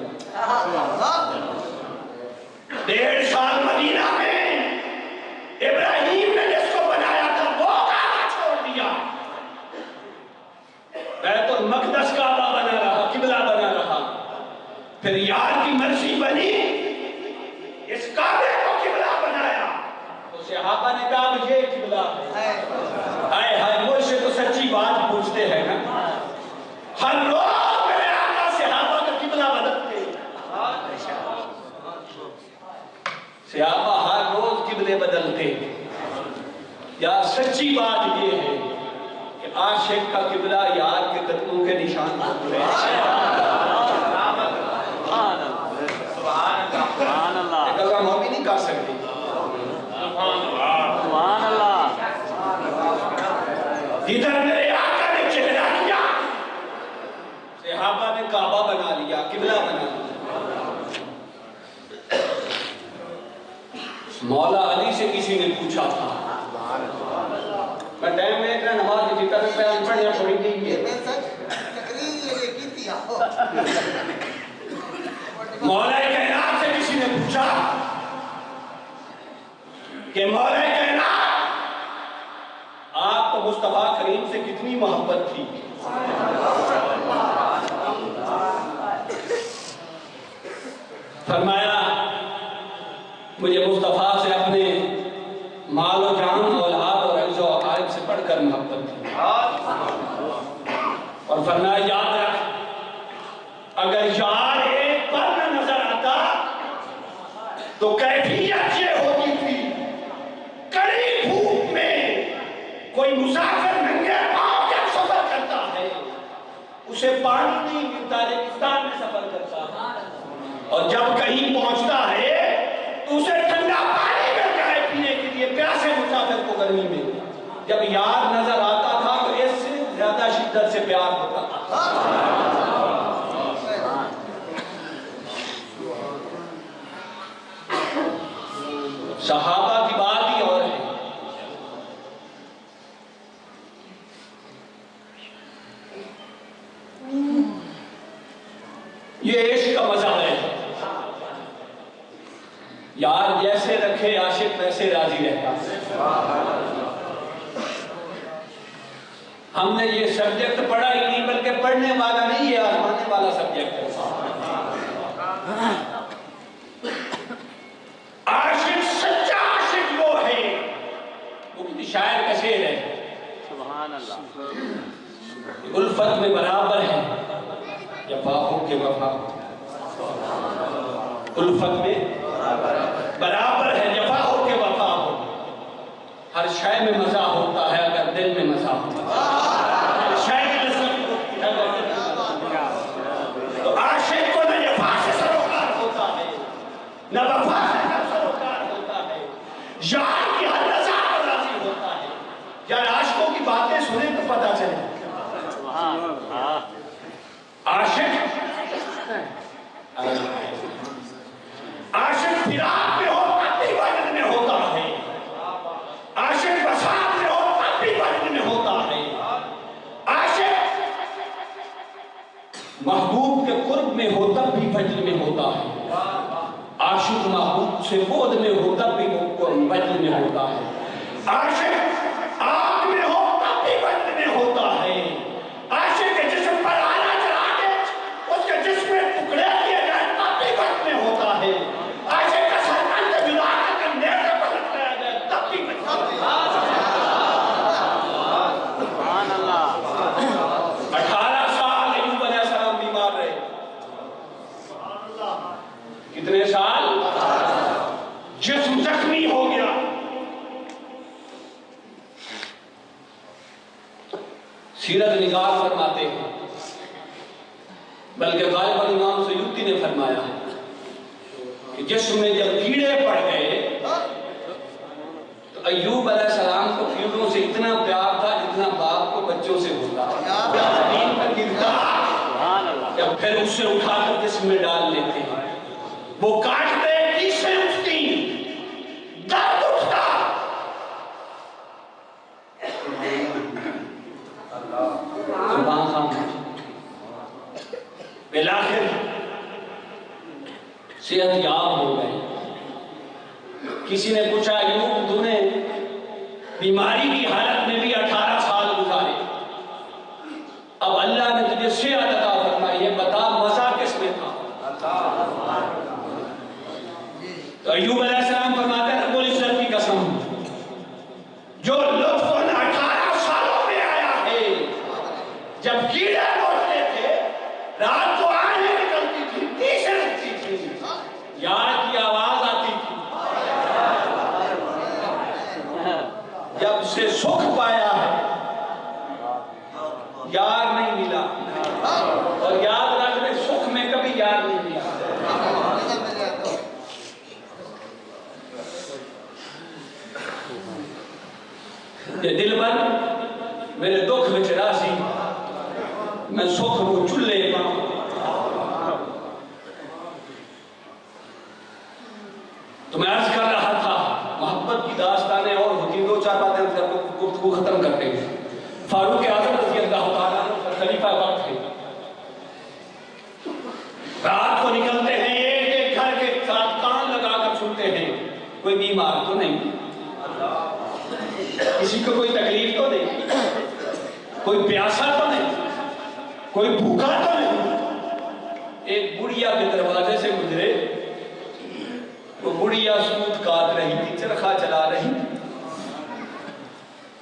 1.5 سال مدینہ میں ابراہیم نے جس کو بنایا تھا وہ کعبہ چھوڑ دیا. بیت المقدس پھر یار کی مرضی بنی اس کعبے کو قبلہ بنایا تو صحابہ نے کہا مجھے قبلہ ہے ہائے ہائے مجھ سے تو سچی بات پوچھتے ہیں نا ہر روز میرے آقا صحابہ کا قبلہ بدلتے صحابہ ہر روز قبلے بدلتے یا سچی بات یہ ہے کہ عاشق کا قبلہ یار کے قدموں کے نشان ہوتے ہیں ہم ابھی نہیں کر سکتے ادھر میرے آقا نے چہرہ لیا صحابہ نے کعبہ بنا لیا قبلہ بنا لیا مولا علی سے کسی نے پوچھا تھا میں ٹائم میں اتنا نماز کی جتنا میں ان پڑھ یا پڑھی گئی ہے مولا کائنات سے کسی نے پوچھا کہ مولا کائنات آپ کو مصطفیٰ کریم سے کتنی محبت تھی فرمایا مجھے مصطفیٰ سے اپنے مال و جان اولاد اور عز و عقائد سے بڑھ کر محبت تھی اور فرمایا یاد رکھ اگر یار ایک پر نہ نظر آتا تو کیفیت یہ ہوتی تھی کڑی دھوپ میں کوئی مسافر ننگے پاؤں جب سفر کرتا ہے اسے پانی نہیں ملتا ریگستان میں سفر کرتا ہے اور جب کہیں پہنچتا ہے تو اسے ٹھنڈا پانی مل جائے پینے کے لیے پیاسے مسافر کو گرمی میں جب یار نظر آتا تھا تو اس سے زیادہ شدت سے پیار ہوتا تھا صحابہ کی بات ہی اور ہے یہ عشق کا مزہ ہے یار جیسے رکھے عاشق ویسے راضی رہتا ہم نے یہ سبجیکٹ پڑھا ہی نہیں بلکہ پڑھنے والا نہیں یہ آزمانے والا سبجیکٹ ہے عاشق سچا عاشق وہ ہے وہ کسی شاعر کا شعر ہے
سبحان اللہ
الفت میں برابر ہے جفا ہو کے وفا الفت میں برابر ہے جفا ہو کے وفا ہو ہر شے میں مزہ ہوتا ہے اگر دل میں مزہ ہوتا ہے ہر شے میں لذت ہوتی ہے اگر دل میں مزہ ہوتا ہے تو عاشق کو نہ جفا سے سروکار ہوتا ہے نہ وفا سے سروکار ہوتا ہے یار کی ہر رضا پر راضی ہوتا ہے یار عاشقوں کی باتیں سنیں تو پتہ چلے عاشق عاشق فراق میں ہو تب بھی وجد میں ہوتا ہے عاشق وصال میں ہو تب بھی وجد میں ہوتا ہے عاشق محبوب کے قرب میں ہو تب بھی وجد میں ہوتا ہے عاشق محبوب سے بود میں ہو تب بھی وجد میں ہوتا ہے عاشق آگ میں ہو تب بھی وجد میں ہوتا ہے عاشق کے جسم پر آنا چلا کے اس کے جسم میں ٹکڑے کیے جائے تب بھی وجد میں ہوتا ہے عاشق کا سرکن سے جدا کر نیزے پر لٹایا جائے تب بھی وجد میں ہوتا ہے
سبحان اللہ
18 سال ایوب علیہ السلام بیمار رہے کتنے سال جسم زخمی ہو گیا سیرت نگار فرماتے ہیں بلکہ غالباً امام سیوطی نے فرمایا کہ جسم میں جب کیڑے پڑ گئے تو ایوب علیہ السلام کو کیڑوں سے اتنا پیار تھا جتنا باپ کو بچوں سے ہوتا زمین پر گرتا یا پھر اس سے اٹھا کر جسم میں ڈال لیتے ہیں وہ کاٹتے کیسے اٹھتی درد اٹھتا زبان خام بلاخر صحت یاب ہو گئے کسی نے پوچھا ایوب تو نے بیماری کی حالت میں بھی 18 سال گزارے اب اللہ نے تجھے صحت عطا فرمائی یہ بتا مزہ کس میں تھا سکھ پایا ہے، یار نہیں ملا، اور یاد رکھ لے سکھ میں کبھی یار نہیں ملا۔ یہ دل بر میرے دکھ وچ راسی، میں سکھ کو چلے پاؤں۔ تو میں عرض کر رہا تھا محبت کی داستانیں اور ہوتی، دو چار باتیں گفتگو ختم کرتے ہیں۔ فاروق اعظم رضی اللہ تعالیٰ عنہ خلیفہ وقت ہے، رات کو نکلتے ہیں، ایک ایک گھر کے ساتھ کان لگا کر سنتے ہیں کوئی بیمار تو نہیں، کسی کو کوئی تکلیف تو نہیں، کوئی پیاسا تو نہیں، کوئی بھوکا تو نہیں۔ ایک بڑھیا کے دروازے سے گزرے، وہ بڑھیا سوت کاٹ رہی تھی، چرخا چلا رہی تھی،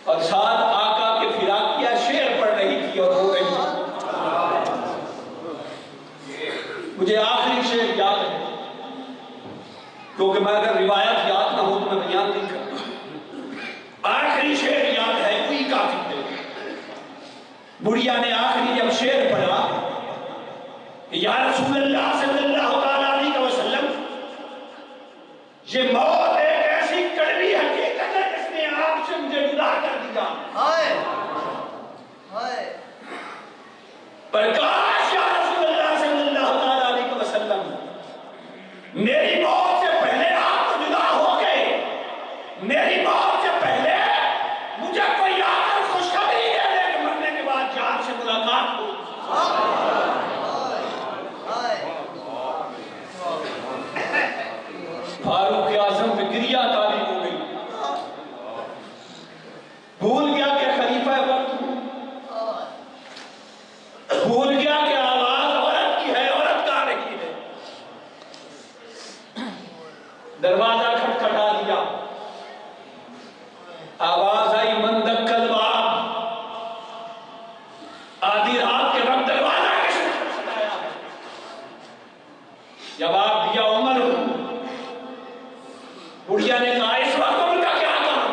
اور ساتھ آقا کے فراقیہ شعر پڑھ رہی تھی اور رو رہی تھی۔ مجھے آخری شعر یاد ہے، کیونکہ میں اگر روایت یاد نہ ہو تو میں بیان نہیں کرتا۔ آخری شعر یاد ہے، کوئی کافی ہے۔ بڑھیا نے آخری جب شعر پڑھا، یا رسول اللہ صلی اللہ علیہ وسلم، یہ موت ایک ایسی کڑوی حقیقت ہے جس نے آپ سے مجھے جدا کر دیا، پر کاش یا رسول اللہ صلی اللہ علیہ وسلم میری موت سے پہلے آپ تو جدا ہو گئے، میری موت سے پہلے مجھے کوئی آ کر خوشخبری دے دے کہ مرنے کے بعد جان سے ملاقات ہو۔ فاروق اعظم پہ گریہ تاری ہو گئی، بھول گیا کہ خلیفہ وقت ہوں، بھول گیا کہ آواز عورت کی ہے، عورت گا رہی ہے۔ دروازہ کھٹکھٹا دیا، آواز آئی من دق الباب، آدھی رات کے وقت دروازہ کس نے کھٹکھٹایا ہے؟ جواب دیا عمر ہوں۔ بڑھیا نے کہا اس وقت ان کا کیا کام؟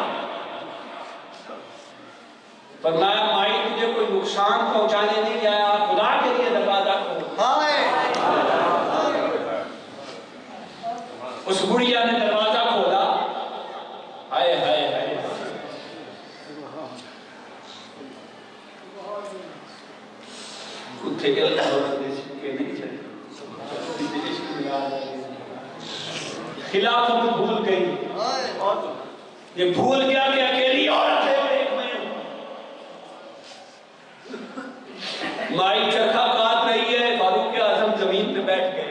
فرمایا مائی تجھے کوئی نقصان پہنچانے نہیں آیا، خدا کے لیے دروازہ کھول۔ اس بڑھیا نے دروازہ کھولا، ہائے ہائے ہائے، کتے کے اللہ دیسی کے نہیں چلے، خلافت بھول گئی، یہ بھول گیا کہ اکیلی عورت ہے اور ایک میں ہوں۔ مائی چرخا کاٹ رہی ہے، فاروق اعظم زمین پہ بیٹھ گئے،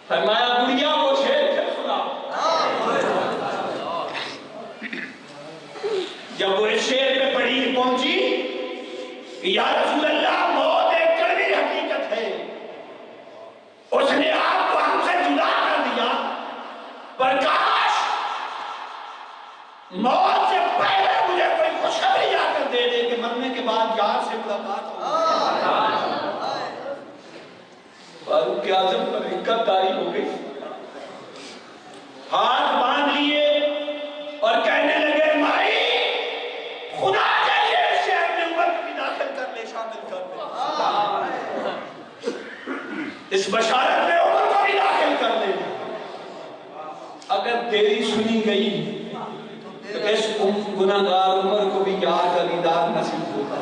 فرمایا بڑھیا وہ شعر پھر سنا۔ جب وہ اس شعر پہ پڑھی پہنچی، یا رسول اللہ موت ایک کڑوی حقیقت ہے، اس نے آپ کو ہم سے جدا کر دیا، پر کاش موت سے پہلے مجھے کوئی خوشخبری آ کر دے دے کہ مرنے کے بعد یار سے ملاقات ہو۔ فاروق اعظم پر حکت داری ہو گئی، ہاتھ باندھ لیے اور کہنے لگے مائی خدا چاہیے اس شہر میں عمر کو بھی داخل کر لے، شامل کر لے، اس بشارت میں عمر کو بھی داخل کر لے۔ اگر تیری سنی گئی تو اس گناہگار عمر کو بھی یار کا دیدار نصیب ہوگا۔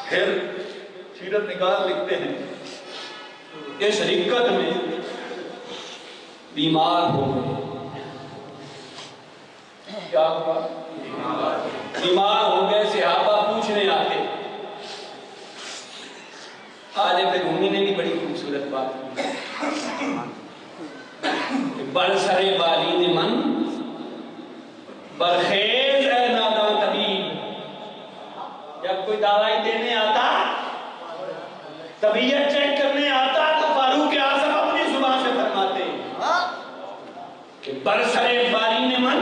پھر سیرت نگار لکھتے ہیں اس رکت میں بیمار ہو گئے۔ کیا ہوا؟ بیمار ہو گئے، صحابہ پوچھنے آتے۔ آج پھر امی نے بھی بڑی خوبصورت بات کی، برسرے بالین من برخیز اے ناداں طبیب۔ جب کوئی دوائی دینے آتا، طبیعت چیک کرنے آتا، تو فاروق اعظم اپنی زبان سے فرماتے کہ برسرے بالین من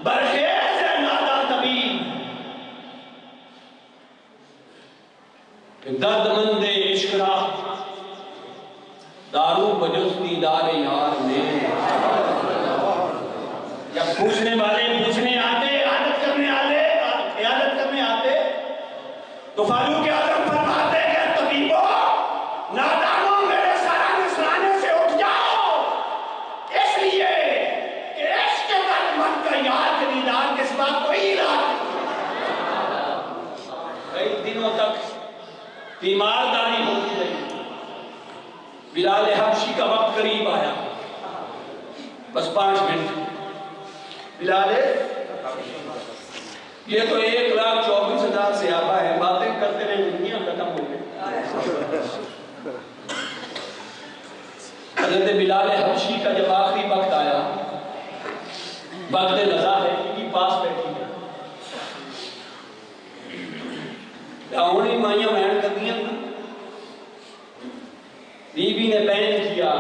برخیز اے ناداں طبیب، کہ درد مند پوچھنے والے پوچھنے آتے، عادت کرنے آتے تو فاروق اعظم فرماتے کہ طبیبوں نادانوں میرے سرانے سرانے سے اٹھ جاؤ، اس لیے کہ عشق کے درد من کا یار کے دیدار کے سوا کوئی علاج نہیں۔ کئی دنوں تک تیمارداری ہوتی رہی، بلال حبشی کا وقت قریب آیا، بس 5 منٹ۔ بلال یہ تو 1,24,000 صحابہ ہیں، باتیں کرتے رہے دنیا ختم ہو گئی۔ حضرت بلال حبشی کا جب آخری وقت آیا، وقت نزا ہے کی پاس بیٹھی ہے، داؤنی مائیاں بہن کر دیا، بی بی نے بین کیا،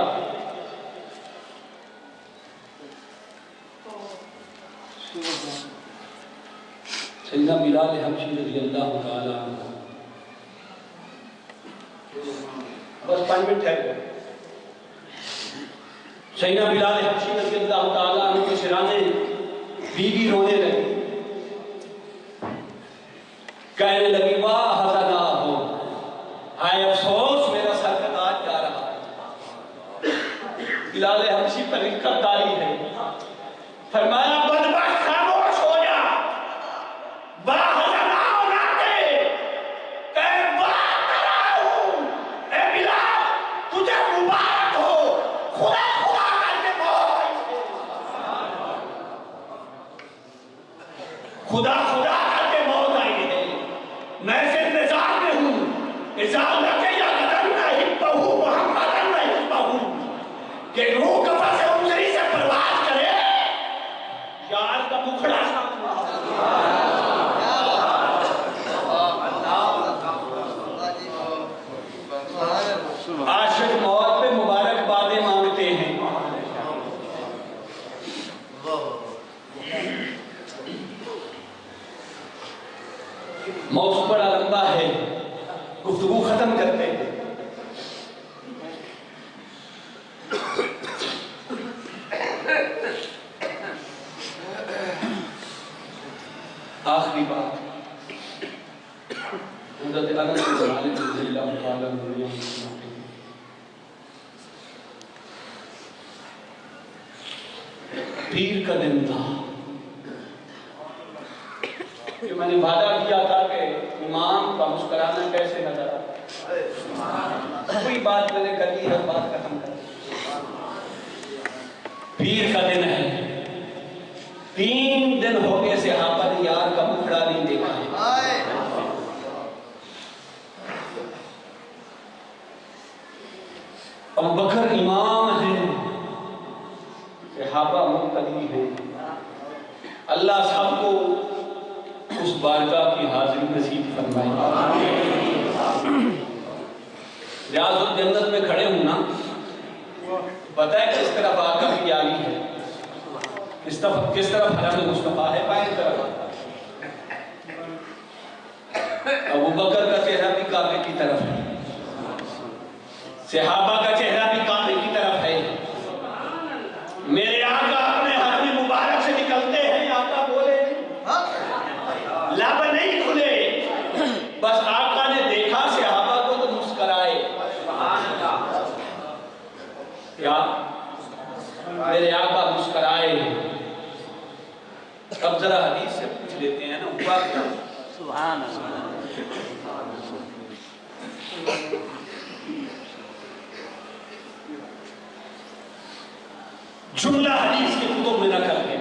سیدنا بلال حبشی رضی اللہ تعالیٰ عنہ بس 5 منٹ ہے گئے۔ سیدنا بلال حبشی رضی اللہ تعالیٰ عنہ کے سرانے بی بی رونے لگی، کہنے لگی واہ حزنا ہو، ہائے افسوس میرا سر کا تاج جا رہا ہے۔ بلال حبشی پر رکھت تاری ہے، فرمایا بدبخت خاموش ہو جا، واہ حزنا ہونا دے، کہ واہ کرا ہوں، اے بلال تجھے مبارک ہو، خدا خدا کر کے موت، خدا خدا کر کے موت آئی ہے، میں سے انتظار میں ہوں، اذا لکے یا قدر نحبہ محمد نحبہ، کہ روح کفا سے انسری سے پرواز کرے، یار کا مکھڑا عاشق موت پہ مبارک بادیں مانگتے ہیں۔ موضوع بڑا لمبا ہے، گفتگو ختم کرتے ہیں۔ آخری بات حضرت انس بن مالک رضی اللہ تعالیٰ عنہ پیر کا دن تھا کہ میں نے وعدہ کیا تھا کہ امام کا مسکرانا کیسے نظر آتا، کوئی بات میں نے کر لی ہے، بات ختم کر دی۔ پیر کا دن ہے، 3 دن ہو گئے صحابہ نے یار کا مکھڑا نہیں دیکھا ہے۔ ابوبکر امام ہیں، صحابہ مقتدی ہیں، اللہ سب کو اس بارگاہ کی حاضری نصیب فرمائے۔ ریاض الجنت میں کھڑے ہوں نا، پتہ ہے کس طرف آقا کی یاری ہے، کس طرف حرم مصطفیٰ ہے، بائیں طرف ابوبکر کا چہرہ بھی کعبے کی طرف ہے، صحابہ کا چہرہ بھی کعبے کی طرف ہے۔ میرے آقا اپنے حرم مبارک سے نکلتے ہیں، آقا بولے لب نہیں کھلے، بس آقا نے دیکھا صحابہ کو تو مسکرائے، کیا میرے آقا مسکرائے۔ اب ذرا حدیث سے پوچھ لیتے ہیں نا، ہوا کیا؟
سبحان اللہ۔
جملہ حدیث کے کتب میں نہ کرتے،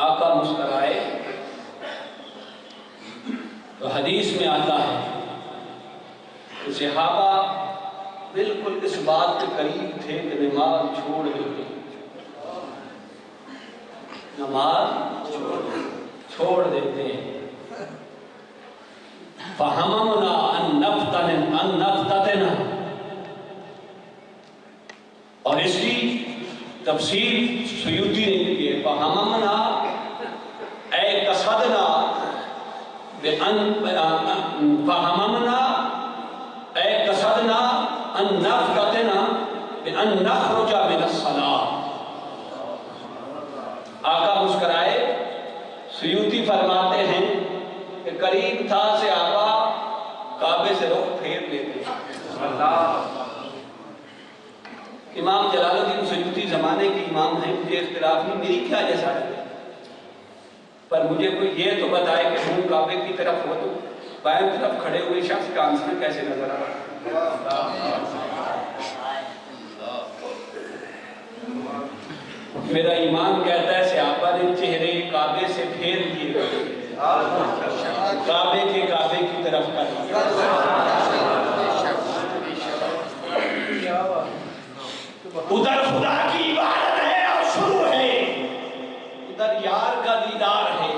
آقا مسکرائے تو حدیث میں آتا ہے کہ صحابہ بالکل اس بات کے قریب تھے کہ نماز چھوڑ دیتے، نماز چھوڑ دیتے ہیں۔ فَحَمَمْنَا أَن نَفْتَتِنَا، اور اس کی تفسیر سیوطی نے کی ہے، فَحَمَمْنَا اے قصدنا فَحَمَمْنَا اے قصدنا ان نفتتنا بأن نخرج من الصلاة، قریب تھا صحابہ کعبے سے رخ پھیر لیتے. امام جلال الدین سیوطی زمانے کے امام ہیں, مجھے اختلاف نہیں, میری کیا جیسا ہے, پر مجھے کوئی یہ تو بتائے کہ ہوں کعبے کی طرف ہو تو بائیں طرف کھڑے ہوئے شخص کا آنسر کیسے نظر آ رہا. میرا ایمان کہتا ہے صحابہ نے چہرے کعبے سے پھیر دیے, کعبے کی طرف کر دیا. ادھر خدا کی عبادت ہے اور شروع ہے, ادھر یار کا دیدار ہے.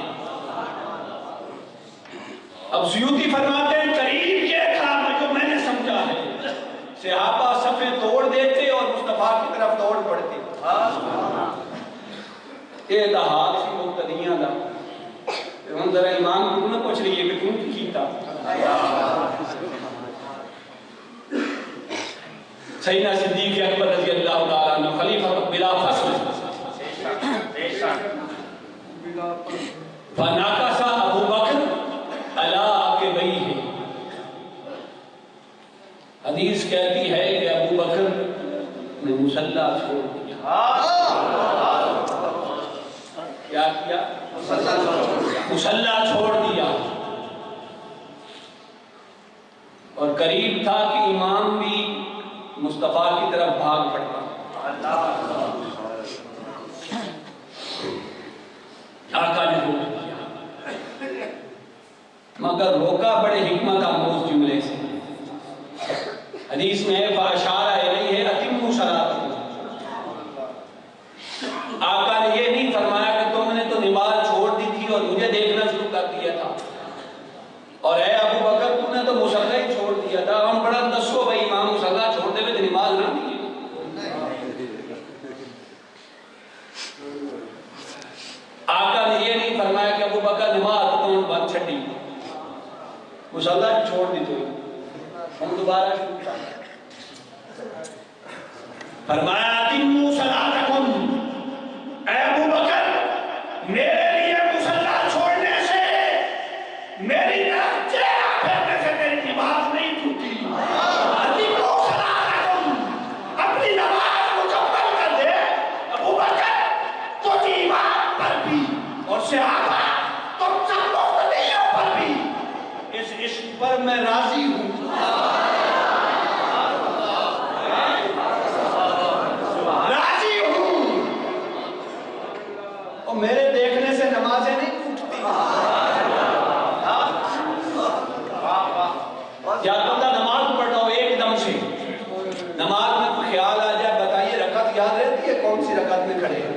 اب سیوطی فرماتے ہیں قریب یہ تھا جو میں نے سمجھا ہے, صحابہ صفیں توڑ دیتے اور مصطفیٰ کی طرف دوڑ پڑتے. یہ دہات سی مبتدیاں دا ہم ذرا ایمان کو نہ پوچھ رہی ہے کہ تم کی کیتا. سیدنا صدیق اکبر رضی اللہ تعالیٰ عنہ خلیفہ بلا فصل فناکسا ابو بکر علی عقبیہ. حدیث کہتی ہے کہ ابو بکر نے مصلی چھوڑ دیا. کیا کیا؟ مصلی چھوڑ دیا. اور قریب تھا کہ امام بھی مصطفیٰ کی طرف بھاگ پڑتا. آقا نے روک دیا, مگر روکا بڑے حکمت آموز جملے سے. حدیث میں ہے فاشارہ الیہ اتموا صلاتکم. آقا نے یہ نہیں فرمایا کہ تم نے تو نماز چھوڑ دی تھی اور مجھے دیکھنا شروع کر دیا تھا, اور اے ابو بکر تم نے تو مصلی ہی چھوڑ دیا تھا. ہم بڑا دسو بھائی امام مصلی چھوڑ دے تو نماز نہ دی. آقا نے یہ نہیں فرمایا کہ ابو بکر نماز تو بند چھٹی, مصلی چھوڑ دی تو ہم دوبارہ شروع کر. فرمایا اتموا صلاتکم, اے ابو بکر میرے لیے مصلی چھوڑنے سے, میری طرف چہرہ پھیرنے سے تیری نماز نہیں ٹوٹی. اتموا صلاتکم, اپنی نماز مکمل کر دے. ابو بکر تجھ ایمان پر بھی اور صحابہ تم سب مقتدیوں پر بھی اس عشق پر میں راضی ہوں. میرے دیکھنے سے نمازیں نہیں ٹوٹتی. یا بندہ نماز پڑھ رہا ہو ایک دم سے, نماز میں کوئی خیال آ جائے, بتائیے رکعت یاد رہتی ہے کون سی رکعت میں کھڑے ہیں.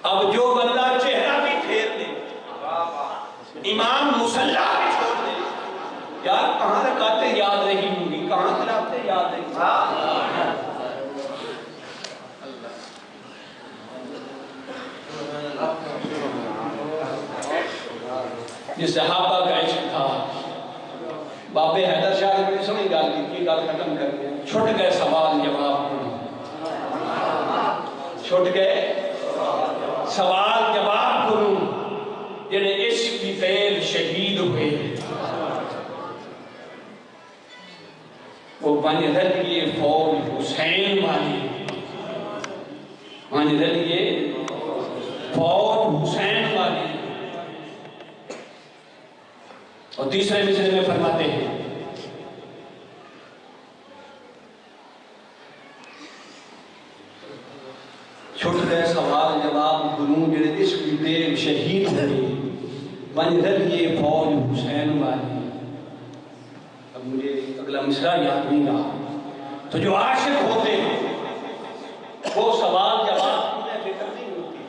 اب جو بندہ چہرہ بھی پھیر دے, امام مصلی بھی چھوڑ دے, یار کہاں رکعتیں یاد رہی ہوں گی, کہاں تلاوتیں یاد رہی. یہ صحابہ کا عشق تھا. بابے حیدر شاہ نے بڑی سمجھ گال کی گال ختم کر کے چھٹ گئے سوال جواب, چھٹ گئے سوال جواب کروں جنہیں عشق کی تیل شہید ہوئے. وہ بن رلیے فوج حسین والی, بن رلیے فوج حسین والی. اور تیسرے مصرے میں فرماتے ہیں چھٹ گئے سوال جواب گنوں جڑے عشق کی تیل شہید ہوئے, بن رلیے فوج حسین والی. اب مجھے اگلا مصرع یاد نہیں رہا. تو جو عاشق ہوتے ہیں وہ سوال جواب انہیں فکر نہیں ہوتی.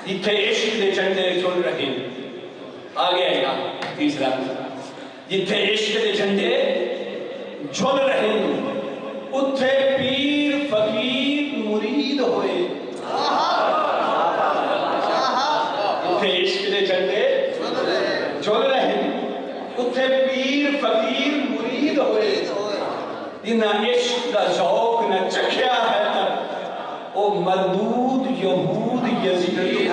جتھے عشق دے جھنڈے چل رہے ہیں, آگے آئے گا تیسرا مصرع, جتھے عشق دے جھنڈے جھل رہے ہیں اتھے پیر فقیر مرید ہوئے. اتھے عشق دے جھنڈے جھل رہے ہیں اتھے پیر فقیر مرید ہوئے. جنہاں عشق دا ذوق نہ چکھیا ہے تک وہ مردود یہود یزید